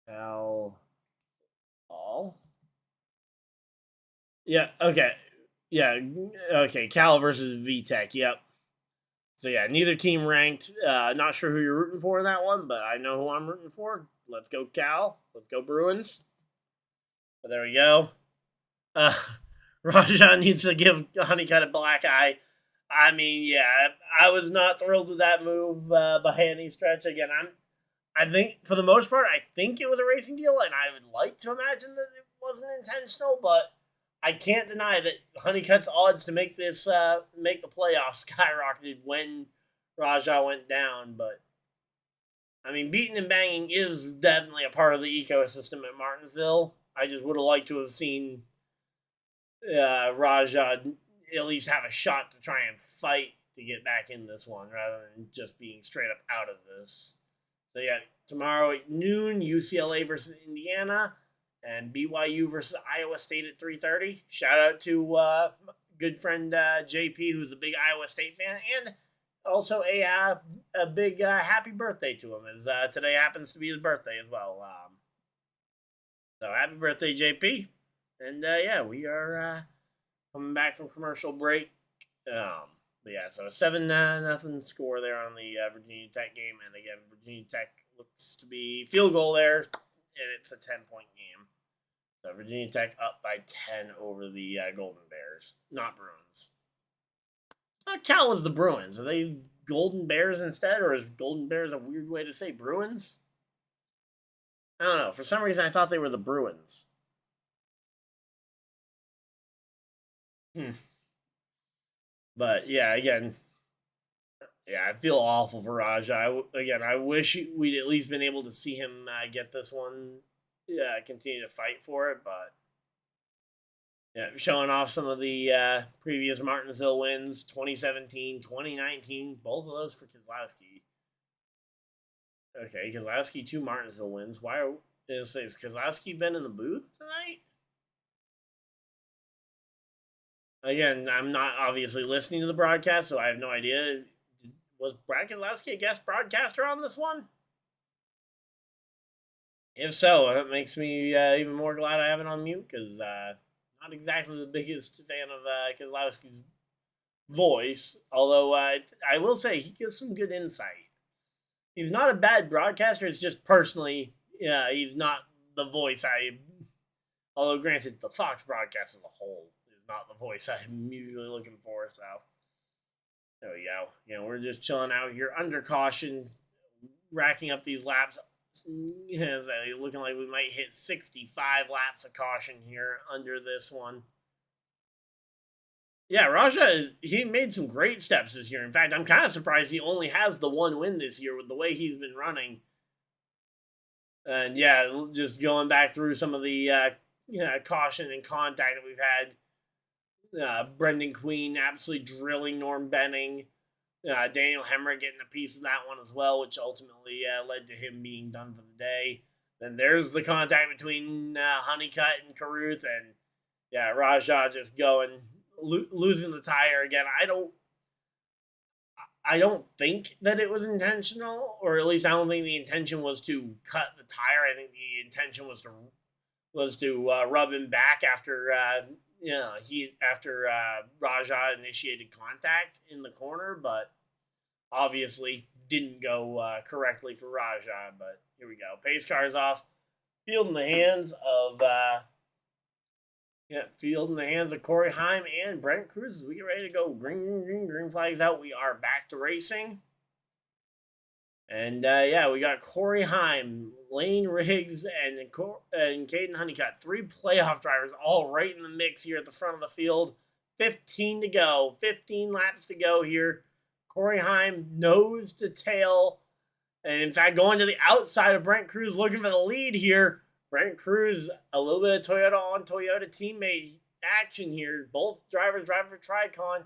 [SPEAKER 1] Cal. All. Yeah, okay. Yeah, okay. Cal versus VTech, yep. So yeah, neither team ranked. Not sure who you're rooting for in that one, but I know who I'm rooting for. Let's go Cal. Let's go Bruins. But there we go. Rajan needs to give Honeycutt a black eye. I mean, yeah, I was not thrilled with that move by any stretch. Again, I think, for the most part, I think it was a racing deal, and I would like to imagine that it wasn't intentional, but I can't deny that Honeycutt's odds to make this, make the playoffs skyrocketed when Raja went down, but, I mean, beating and banging is definitely a part of the ecosystem at Martinsville. I just would have liked to have seen Raja at least have a shot to try and fight to get back in this one rather than just being straight up out of this. So yeah, tomorrow at noon, UCLA versus Indiana, and BYU versus Iowa State at 3:30. Shout out to good friend JP, who's a big Iowa State fan, and also a big happy birthday to him, as today happens to be his birthday as well. So happy birthday, JP. And yeah, we are coming back from commercial break. But yeah, so a 7-0 score there on the Virginia Tech game. And again, Virginia Tech looks to be field goal there, and it's a 10-point game. So Virginia Tech up by 10 over the Golden Bears, not Bruins. Cal was the Bruins. Are they Golden Bears instead, or is Golden Bears a weird way to say Bruins? I don't know. For some reason, I thought they were the Bruins. But yeah, again, yeah, I feel awful for Raja. I wish we'd at least been able to see him get this one. Yeah, continue to fight for it, but yeah, showing off some of the previous Martinsville wins, 2017, 2019, both of those for Keselowski. Okay, Keselowski, 2 Martinsville wins. Why has Keselowski been in the booth tonight? Again, I'm not obviously listening to the broadcast, so I have no idea. Was Brad Keselowski a guest broadcaster on this one? If so, it makes me even more glad I have it on mute, because not exactly the biggest fan of Keselowski's voice, although I will say he gives some good insight. He's not a bad broadcaster, it's just personally, yeah, he's not the voice although granted, the Fox broadcast as a whole is not the voice I'm usually looking for, so there we go. We're just chilling out here under caution, racking up these laps. Looking like we might hit 65 laps of caution here under this one. Yeah, Raja, he made some great steps this year. In fact, I'm kind of surprised he only has the 1 win this year with the way he's been running. And yeah, just going back through some of the caution and contact that we've had. Brendan Queen absolutely drilling Norm Benning. Daniel Hemrick getting a piece of that one as well, which ultimately led to him being done for the day. Then there's the contact between Honeycutt and Carruth, and yeah, Raja just going losing the tire again. I don't think that it was intentional, or at least I don't think the intention was to cut the tire. I think the intention was to rub him back after Raja initiated contact in the corner, but obviously didn't go correctly for Raja. But here we go. Pace car's off. Field in the hands of Corey Heim and Brent Cruz as we get ready to go. Green flags out. We are back to racing. And we got Corey Heim, Lane Riggs, and Caden Honeycutt. 3 playoff drivers all right in the mix here at the front of the field. 15 to go. 15 laps to go here. Corey Heim nose to tail. And in fact, going to the outside of Brent Cruz, looking for the lead here. Brent Cruz, a little bit of Toyota on Toyota teammate action here. Both drivers driving for Tricon.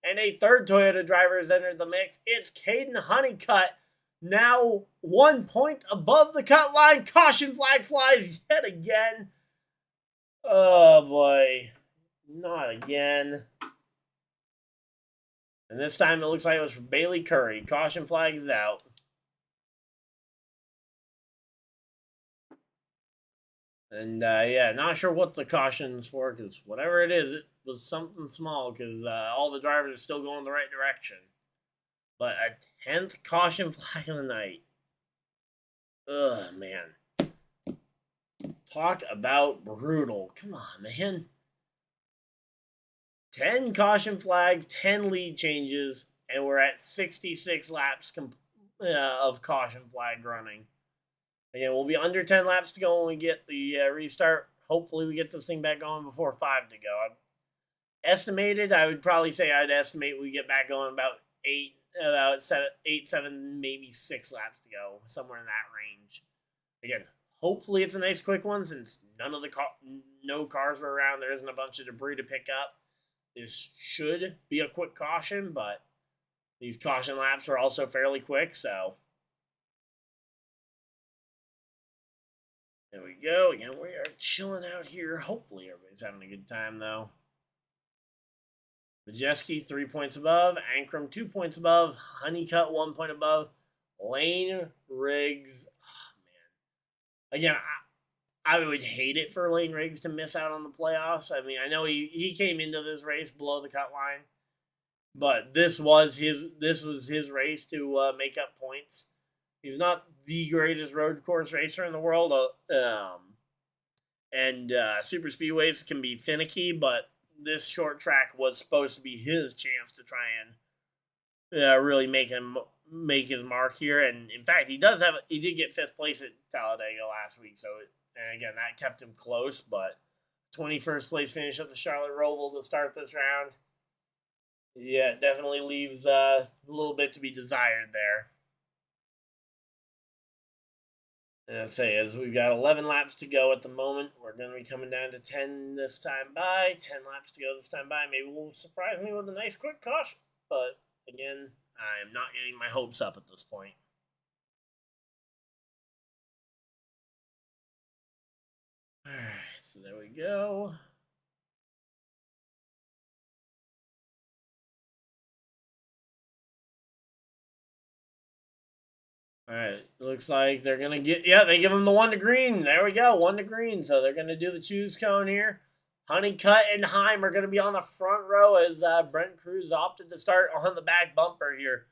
[SPEAKER 1] And a third Toyota driver has entered the mix. It's Caden Honeycutt. Now 1 point above the cut line. Caution flag flies yet again. Oh boy. Not again. And this time it looks like it was for Bailey Curry. Caution flag is out. And not sure what the caution's for, because whatever it was something small, because all the drivers are still going the right direction. But a 10th caution flag of the night. Ugh, man. Talk about brutal. Come on, man. 10 caution flags, 10 lead changes, and we're at 66 laps of caution flag running. Again, we'll be under 10 laps to go when we get the restart. Hopefully we get this thing back going before 5 to go. I'd estimate we get back going about 7, maybe 6 laps to go, somewhere in that range. Again, hopefully it's a nice quick one, since no cars were around. There isn't a bunch of debris to pick up. This should be a quick caution, but These caution laps are also fairly quick, so. There we go. Again, we are chilling out here. Hopefully everybody's having a good time, though. Majeski, 3 points above. Ankrum, 2 points above. Honeycutt, 1 point above. Lane Riggs. Oh, man. Again, I would hate it for Lane Riggs to miss out on the playoffs. I mean, I know he came into this race below the cut line, but this was his race to make up points. He's not the greatest road course racer in the world, and super speedways can be finicky, but this short track was supposed to be his chance to try and really make his mark here. And in fact, he did get 5th place at Talladega last week, so and again that kept him close. But 21st place finish at the Charlotte Roval to start this round. Yeah, it definitely leaves a little bit to be desired there. As we've got 11 laps to go at the moment. We're going to be coming down to 10 this time by. 10 laps to go this time by. Maybe will surprise me with a nice quick caution. But, again, I am not getting my hopes up at this point. Alright, so there we go. Alright, looks like they're going to get, they give him the 1 to green. There we go, 1 to green. So they're going to do the choose cone here. Honeycutt and Heim are going to be on the front row as Brent Cruz opted to start on the back bumper here.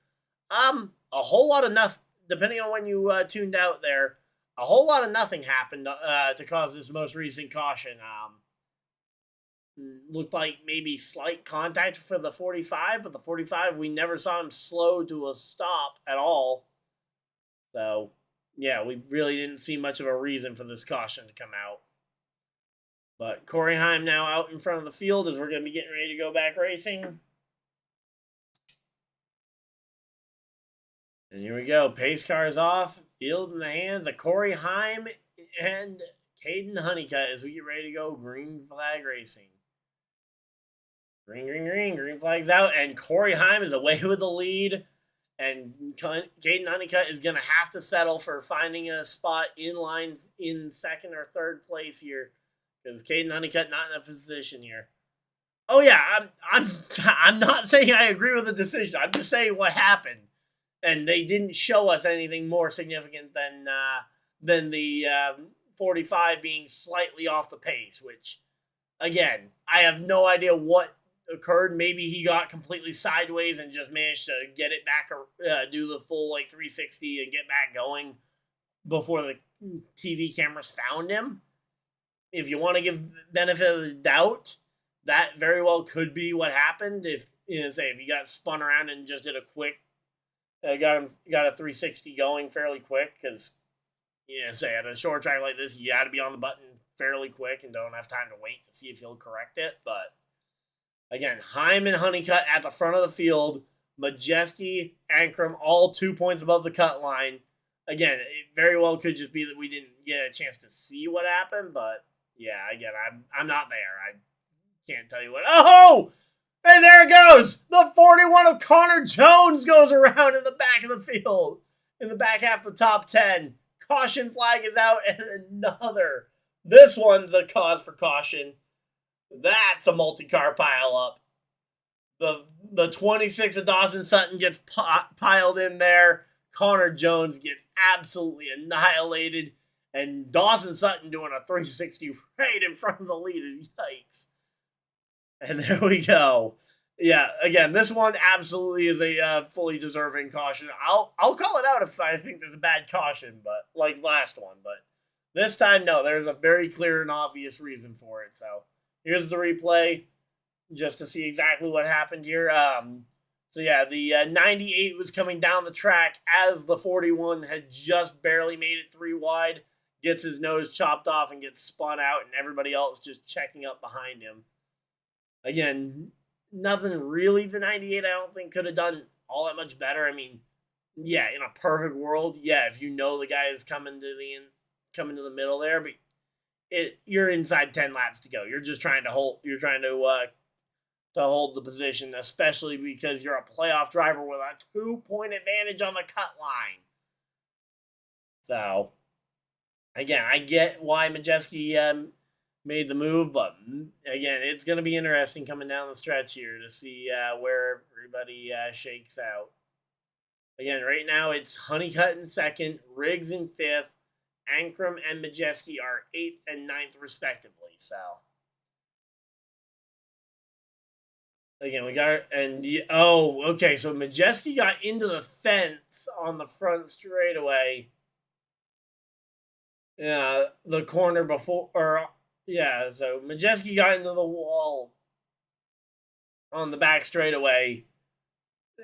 [SPEAKER 1] A whole lot of nothing, depending on when you tuned out there, a whole lot of nothing happened to cause this most recent caution. Looked like maybe slight contact for the 45, but the 45, we never saw him slow to a stop at all. So, yeah, we really didn't see much of a reason for this caution to come out. But Corey Heim now out in front of the field as we're going to be getting ready to go back racing. And here we go. Pace car is off. Field in the hands of Corey Heim and Caden Honeycutt as we get ready to go green flag racing. Green, green, green. Green flag's out. And Corey Heim is away with the lead. And Caden Honeycutt is going to have to settle for finding a spot in line in 2nd or 3rd place here. Because Caden Honeycutt not in a position here. Oh, yeah, I'm not saying I agree with the decision. I'm just saying what happened. And they didn't show us anything more significant than the 45 being slightly off the pace. Which, again, I have no idea what occurred. Maybe he got completely sideways and just managed to get it back, do the full 360 and get back going before the TV cameras found him. If you want to give benefit of the doubt, that very well could be what happened. If if he got spun around and just did a quick, got a 360 going fairly quick, because at a short track like this, you got to be on the button fairly quick and don't have time to wait to see if he'll correct it. But again, Heim and Honeycutt at the front of the field. Majeski, Ankrum, all 2 points above the cut line. Again, it very well could just be that we didn't get a chance to see what happened. But yeah, again, I'm not there. I can't tell you what. Oh! And there it goes! The 41 of Connor Jones goes around in the back of the field. In the back half of the top 10. Caution flag is out, and another. This one's a cause for caution. That's a multi-car pile-up. The 26 of Dawson Sutton gets piled in there. Connor Jones gets absolutely annihilated. And Dawson Sutton doing a 360 right in front of the lead. Yikes. And there we go. Yeah, again, this one absolutely is a fully deserving caution. I'll call it out if I think there's a bad caution, but like last one. But this time, no, there's a very clear and obvious reason for it. So here's the replay just to see exactly what happened here. The 98 was coming down the track as the 41 had just barely made it 3 wide, gets his nose chopped off and gets spun out, and everybody else just checking up behind him. Again, nothing really the 98 I don't think could have done all that much better. I mean, yeah, in a perfect world, yeah, if you know the guy is coming to the middle there, but you're inside 10 laps to go. You're just trying to to hold the position, especially because you're a playoff driver with a 2-point advantage on the cut line. So, again, I get why Majeski made the move, but again, it's going to be interesting coming down the stretch here to see where everybody shakes out. Again, right now it's Honeycutt in second, Riggs in fifth, Ankrum and Majeski are 8th and 9th respectively. So, again, we got okay. So Majeski got into the fence on the front straightaway. The corner before, so Majeski got into the wall on the back straightaway,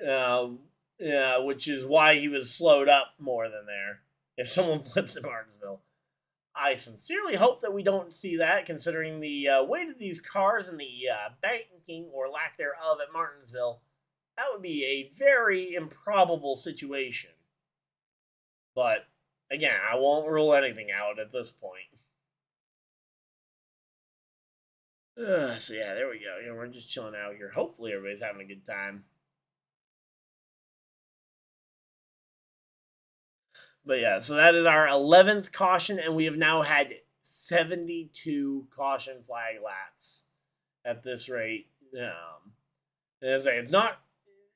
[SPEAKER 1] which is why he was slowed up more than there. If someone flips at Martinsville, I sincerely hope that we don't see that, considering the weight of these cars and the banking or lack thereof at Martinsville. That would be a very improbable situation. But again, I won't rule anything out at this point. So yeah, there we go. We're just chilling out here. Hopefully everybody's having a good time. But yeah, so that is our 11th caution, and we have now had 72 caution flag laps at this rate. As I say,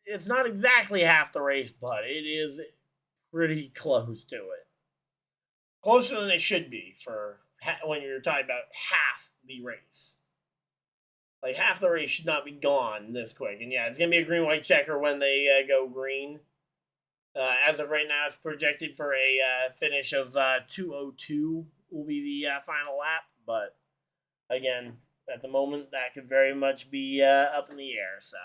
[SPEAKER 1] it's not exactly half the race, but it is pretty close to it. Closer than it should be for when you're talking about half the race. Like, half the race should not be gone this quick. And yeah, it's going to be a green-white checker when they go green. As of right now, it's projected for a finish of 2:02 will be the final lap. But again, at the moment, that could very much be up in the air. So.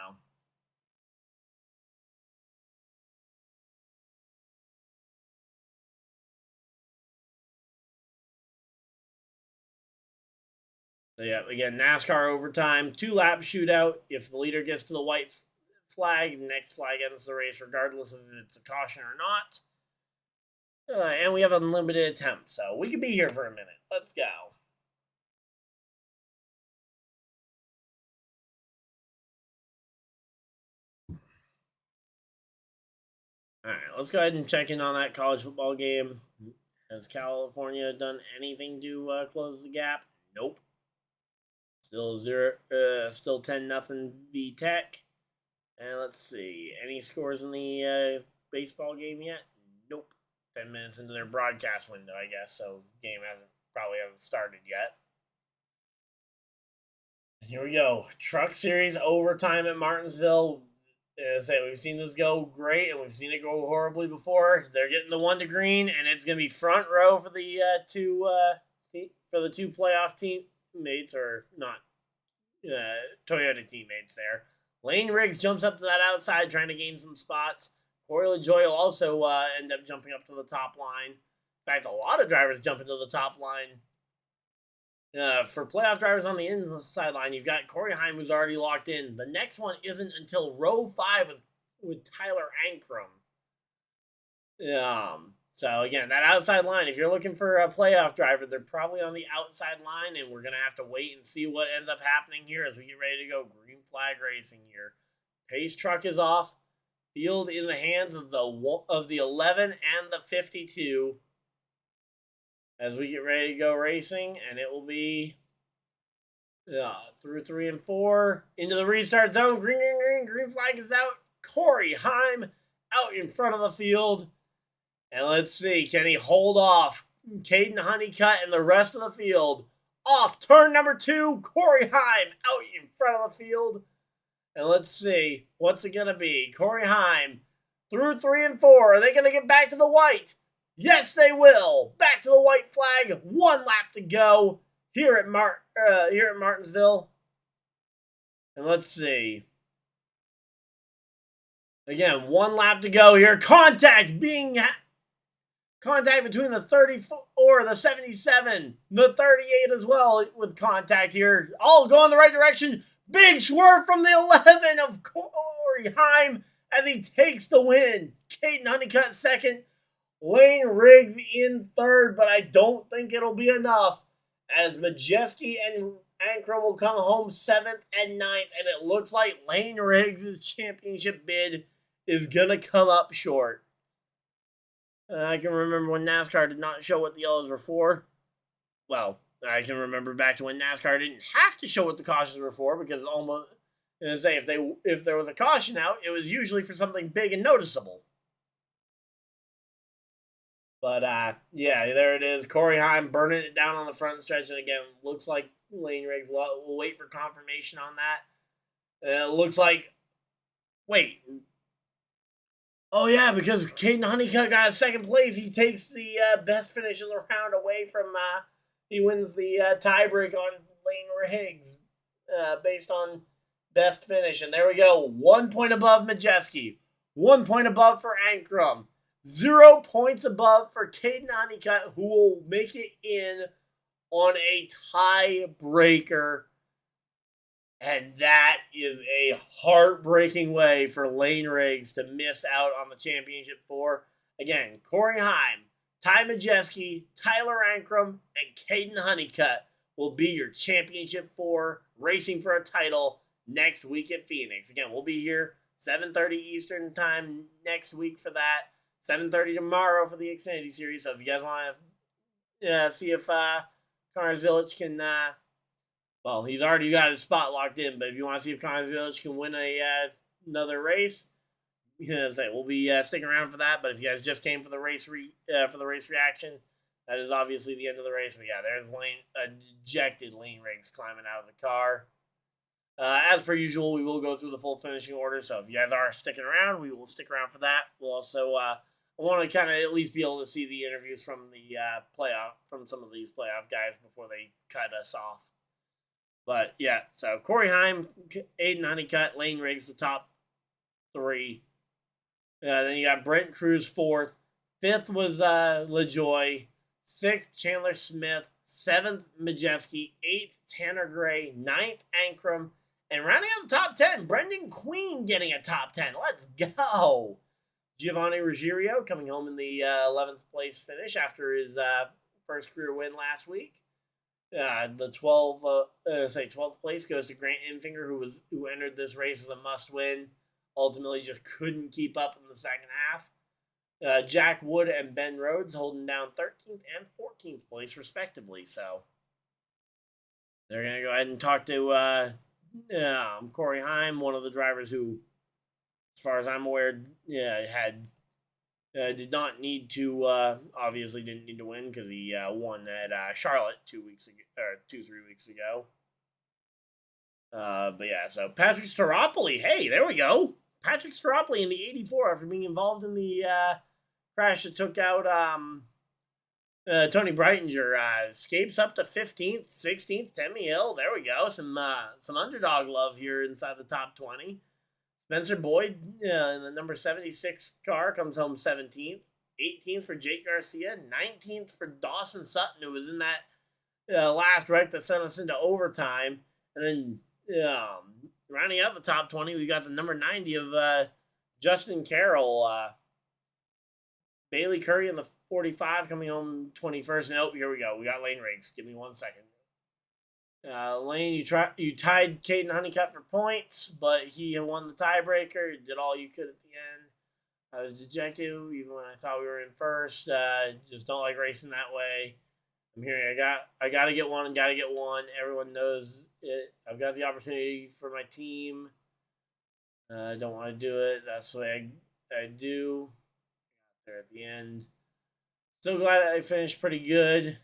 [SPEAKER 1] So yeah, again, NASCAR overtime, 2-lap shootout. If the leader gets to the white flag, the next flag ends the race, regardless of if it's a caution or not. And we have unlimited attempts, so we could be here for a minute. Let's go. All right, let's go ahead and check in on that college football game. Has California done anything to close the gap? Nope. Still 10-0 V Tech. And let's see, any scores in the baseball game yet? Nope. 10 minutes into their broadcast window, I guess, so game probably hasn't started yet. And here we go. Truck Series overtime at Martinsville. As I say, we've seen this go great, and we've seen it go horribly before. They're getting the 1 to green, and it's going to be front row for the two playoff teammates, or not Toyota teammates there. Layneriggs jumps up to that outside, trying to gain some spots. Corey LaJoy will also end up jumping up to the top line. In fact, a lot of drivers jump into the top line. For playoff drivers on the inside line, you've got Corey Heim, who's already locked in. The next one isn't until row 5 with Tyler Ankrum. So again, that outside line, if you're looking for a playoff driver, they're probably on the outside line, and we're going to have to wait and see what ends up happening here as we get ready to go green flag racing here. Pace truck is off. Field in the hands of the 11 and the 52 as we get ready to go racing, and it will be through 3 and 4 into the restart zone. Green flag is out. Corey Heim out in front of the field. And let's see, can he hold off Caden Honeycutt and the rest of the field? Off turn number 2, Corey Heim out in front of the field. And let's see, what's it going to be? Corey Heim through 3 and 4. Are they going to get back to the white? Yes, they will. Back to the white flag. 1 lap to go here at Martinsville. And let's see. Again, 1 lap to go here. Contact between the 34, the 77, the 38 as well with contact here. All going the right direction. Big swerve from the 11 of Corey Heim as he takes the win. Caden Honeycutt second. Layneriggs in third, but I don't think it'll be enough as Majeski and Ankrum will come home 7th and 9th, and it looks like Lane Riggs' championship bid is going to come up short. I can remember when NASCAR did not show what the yellows were for. Well, I can remember back to when NASCAR didn't have to show what the cautions were for, because almost, say, if there was a caution out, it was usually for something big and noticeable. But yeah, there it is. Corey Heim burning it down on the front stretch, and again, looks like Lane Riggs. We'll wait for confirmation on that. It looks like, wait. Oh yeah, because Caden Honeycutt got second place. He takes the best finish of the round away from. He wins the tiebreak on Lane Riggs based on best finish, and there we go. 1 point above Majeski, 1 point above for Ankrum. 0 points above for Caden Honeycutt, who will make it in on a tiebreaker. And that is a heartbreaking way for Lane Riggs to miss out on the championship for. Again, Corey Heim, Tymajeski, Tyler Ankrum, and Caden Honeycutt will be your championship for racing for a title next week at Phoenix. Again, we'll be here 7:30 Eastern time next week for that. 7:30 tomorrow for the Xfinity Series. So if you guys want to see if Connor Zilic can, well, he's already got his spot locked in, but if you want to see if Connor Zilic can win another race, we'll be sticking around for that. But if you guys just came for the race reaction, that is obviously the end of the race. But yeah, there's a dejected Lane Riggs climbing out of the car. As per usual, we will go through the full finishing order. So if you guys are sticking around, we will stick around for that. We'll also I want to kind of at least be able to see the interviews from the from some of these playoff guys before they cut us off. But yeah, so Corey Heim, Aiden Honeycutt, Lane Riggs, the top three. Then you got Brent Cruz 4th. 5th was LaJoy. 6th, Chandler Smith. 7th, Majeski. 8th, Tanner Gray. 9th, Ankrum. And rounding out the top 10, Brendan Queen getting a top 10. Let's go. Giovanni Ruggiero coming home in the 11th place finish after his first career win last week. The 12th place goes to Grant Enfinger, who entered this race as a must-win. Ultimately, just couldn't keep up in the second half. Jack Wood and Ben Rhodes holding down 13th and 14th place, respectively. So they're going to go ahead and talk to Corey Heim, one of the drivers who, as far as I'm aware, did not need to, obviously didn't need to win because he won at Charlotte 3 weeks ago. But yeah, so Patrick Staropoli, hey, there we go. Patrick Staropoli in the 84 after being involved in the crash that took out Tony Breitinger, escapes up to 15th, 16th, Timmy Hill. There we go. Some underdog love here inside the top 20. Spencer Boyd in the number 76 car comes home 17th. 18th for Jake Garcia. 19th for Dawson Sutton, who was in that last wreck that sent us into overtime. And then rounding out the top 20, we got the number 90 of Justin Carroll. Bailey Curry in the 45 coming home 21st. And here we go. We got Lane Riggs. Give me 1 second. Lane, you tied Caden Honeycutt for points, but he won the tiebreaker. You did all you could at the end. I was dejected even when I thought we were in first. Just don't like racing that way. I'm hearing I got to get one and got to get one. Everyone knows it. I've got the opportunity for my team. I don't want to do it. That's the way I do. There at the end. So glad I finished pretty good.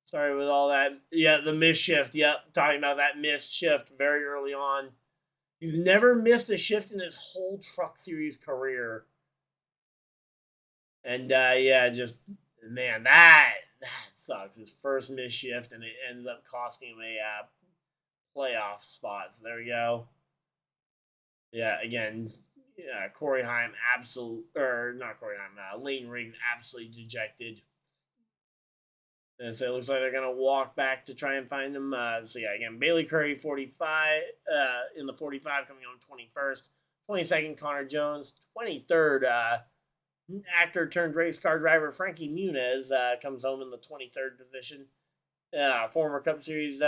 [SPEAKER 1] Sorry with all that. Yeah, the missed shift. Yep, talking about that missed shift very early on. He's never missed a shift in his whole Truck Series career. And just, man, that sucks. His first missed shift, and it ends up costing him a playoff spot. So there we go. Yeah, again, Corey Heim Lane Riggs absolutely dejected. And so it looks like they're going to walk back to try and find him. So yeah, again, Bailey Curry, 45, in the 45 coming on 21st. 22nd, Connor Jones. 23rd, actor turned race car driver Frankie Muniz comes home in the 23rd position. Former Cup Series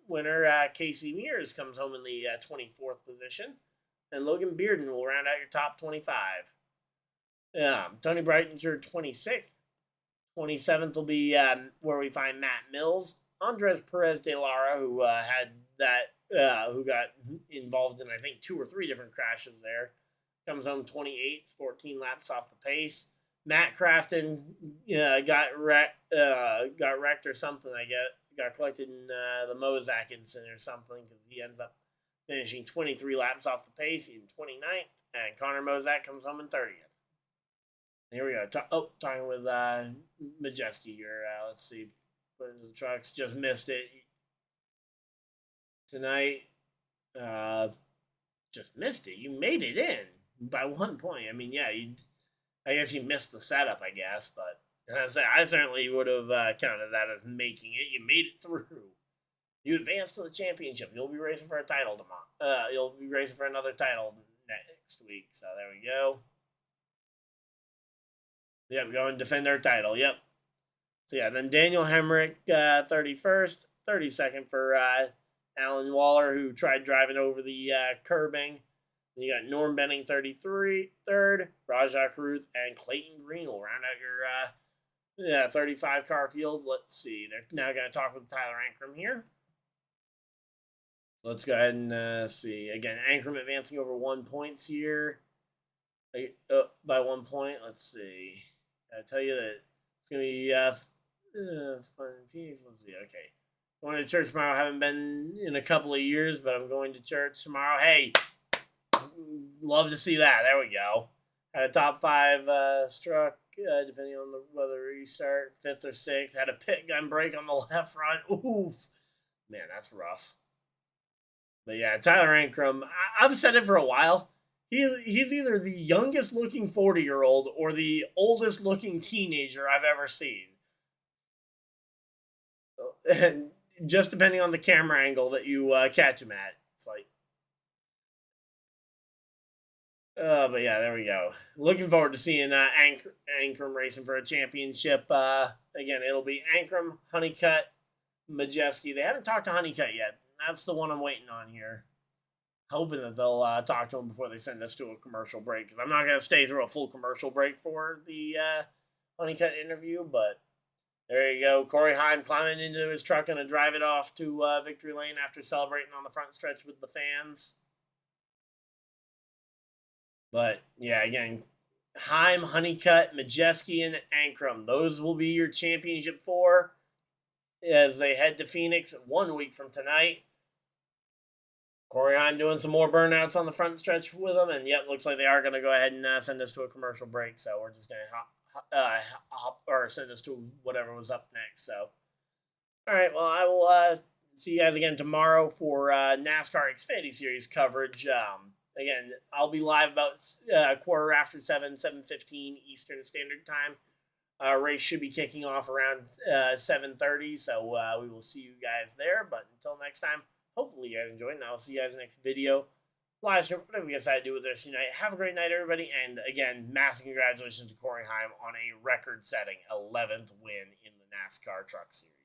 [SPEAKER 1] winner Casey Mears comes home in the 24th position. And Logan Bearden will round out your top 25. Tony Breitinger, 26th. 27th will be where we find Matt Mills. Andres Perez de Lara, who who got involved in, I think, 2 or 3 different crashes there, comes home 28th, 14 laps off the pace. Matt Crafton got wrecked or something, I guess. Got collected in the Mozak incident or something, because he ends up finishing 23 laps off the pace in 29th. And Connor Mozak comes home in 30th. Here we go. Talking with Majeski here. Let's see. Put into the trucks. Just missed it tonight. Just missed it. You made it in by 1 point. I mean, yeah, I guess you missed the setup, I guess, but I certainly would have counted that as making it. You made it through. You advanced to the championship. You'll be racing for a title tomorrow. You'll be racing for another title next week. So there we go. Yep, go and defend our title. Yep. So yeah, then Daniel Hemrick, 31st, 32nd for Alan Waller, who tried driving over the curbing. Then you got Norm Benning, 33rd, Rajah Caruth, and Clayton Green will round out your 35 car field. Let's see. They're now going to talk with Tyler Ankrum here. Let's go ahead and see. Again, Ankrum advancing over 1 point here. By 1 point. Let's see. I tell you that it's going to be fun in Phoenix. Let's see. Okay. Going to church tomorrow. I haven't been in a couple of years, but I'm going to church tomorrow. Hey, love to see that. There we go. Had a top 5 struck, depending on whether restart, 5th or 6th. Had a pit gun break on the left front. Oof. Man, that's rough. But yeah, Tyler Ankrum, I've said it for a while. He's either the youngest looking 40-year-old or the oldest looking teenager I've ever seen. And just depending on the camera angle that you catch him at. It's like, but yeah, there we go. Looking forward to seeing Ankrum racing for a championship. Again, it'll be Ankrum, Honeycutt, Majeski. They haven't talked to Honeycutt yet. That's the one I'm waiting on here. Hoping that they'll talk to him before they send us to a commercial break. Because I'm not going to stay through a full commercial break for the Honeycutt interview. But there you go. Corey Heim climbing into his truck and drive it off to victory lane after celebrating on the front stretch with the fans. But yeah, again, Heim, Honeycutt, Majeski, and Ankrum. Those will be your championship 4 as they head to Phoenix 1 week from tonight. Corey Heim doing some more burnouts on the front stretch with them, and yep, looks like they are going to go ahead and send us to a commercial break. So we're just going to hop or send us to whatever was up next. So, all right, well, I will see you guys again tomorrow for NASCAR Xfinity Series coverage. Again, I'll be live about 7:15 Eastern Standard Time. Race should be kicking off around 7:30, so we will see you guys there. But until next time, hopefully you guys enjoyed, and I'll see you guys in the next video, live stream, whatever you decide to do with this tonight. Have a great night, everybody, and again, massive congratulations to Corey Heim on a record-setting 11th win in the NASCAR Truck Series.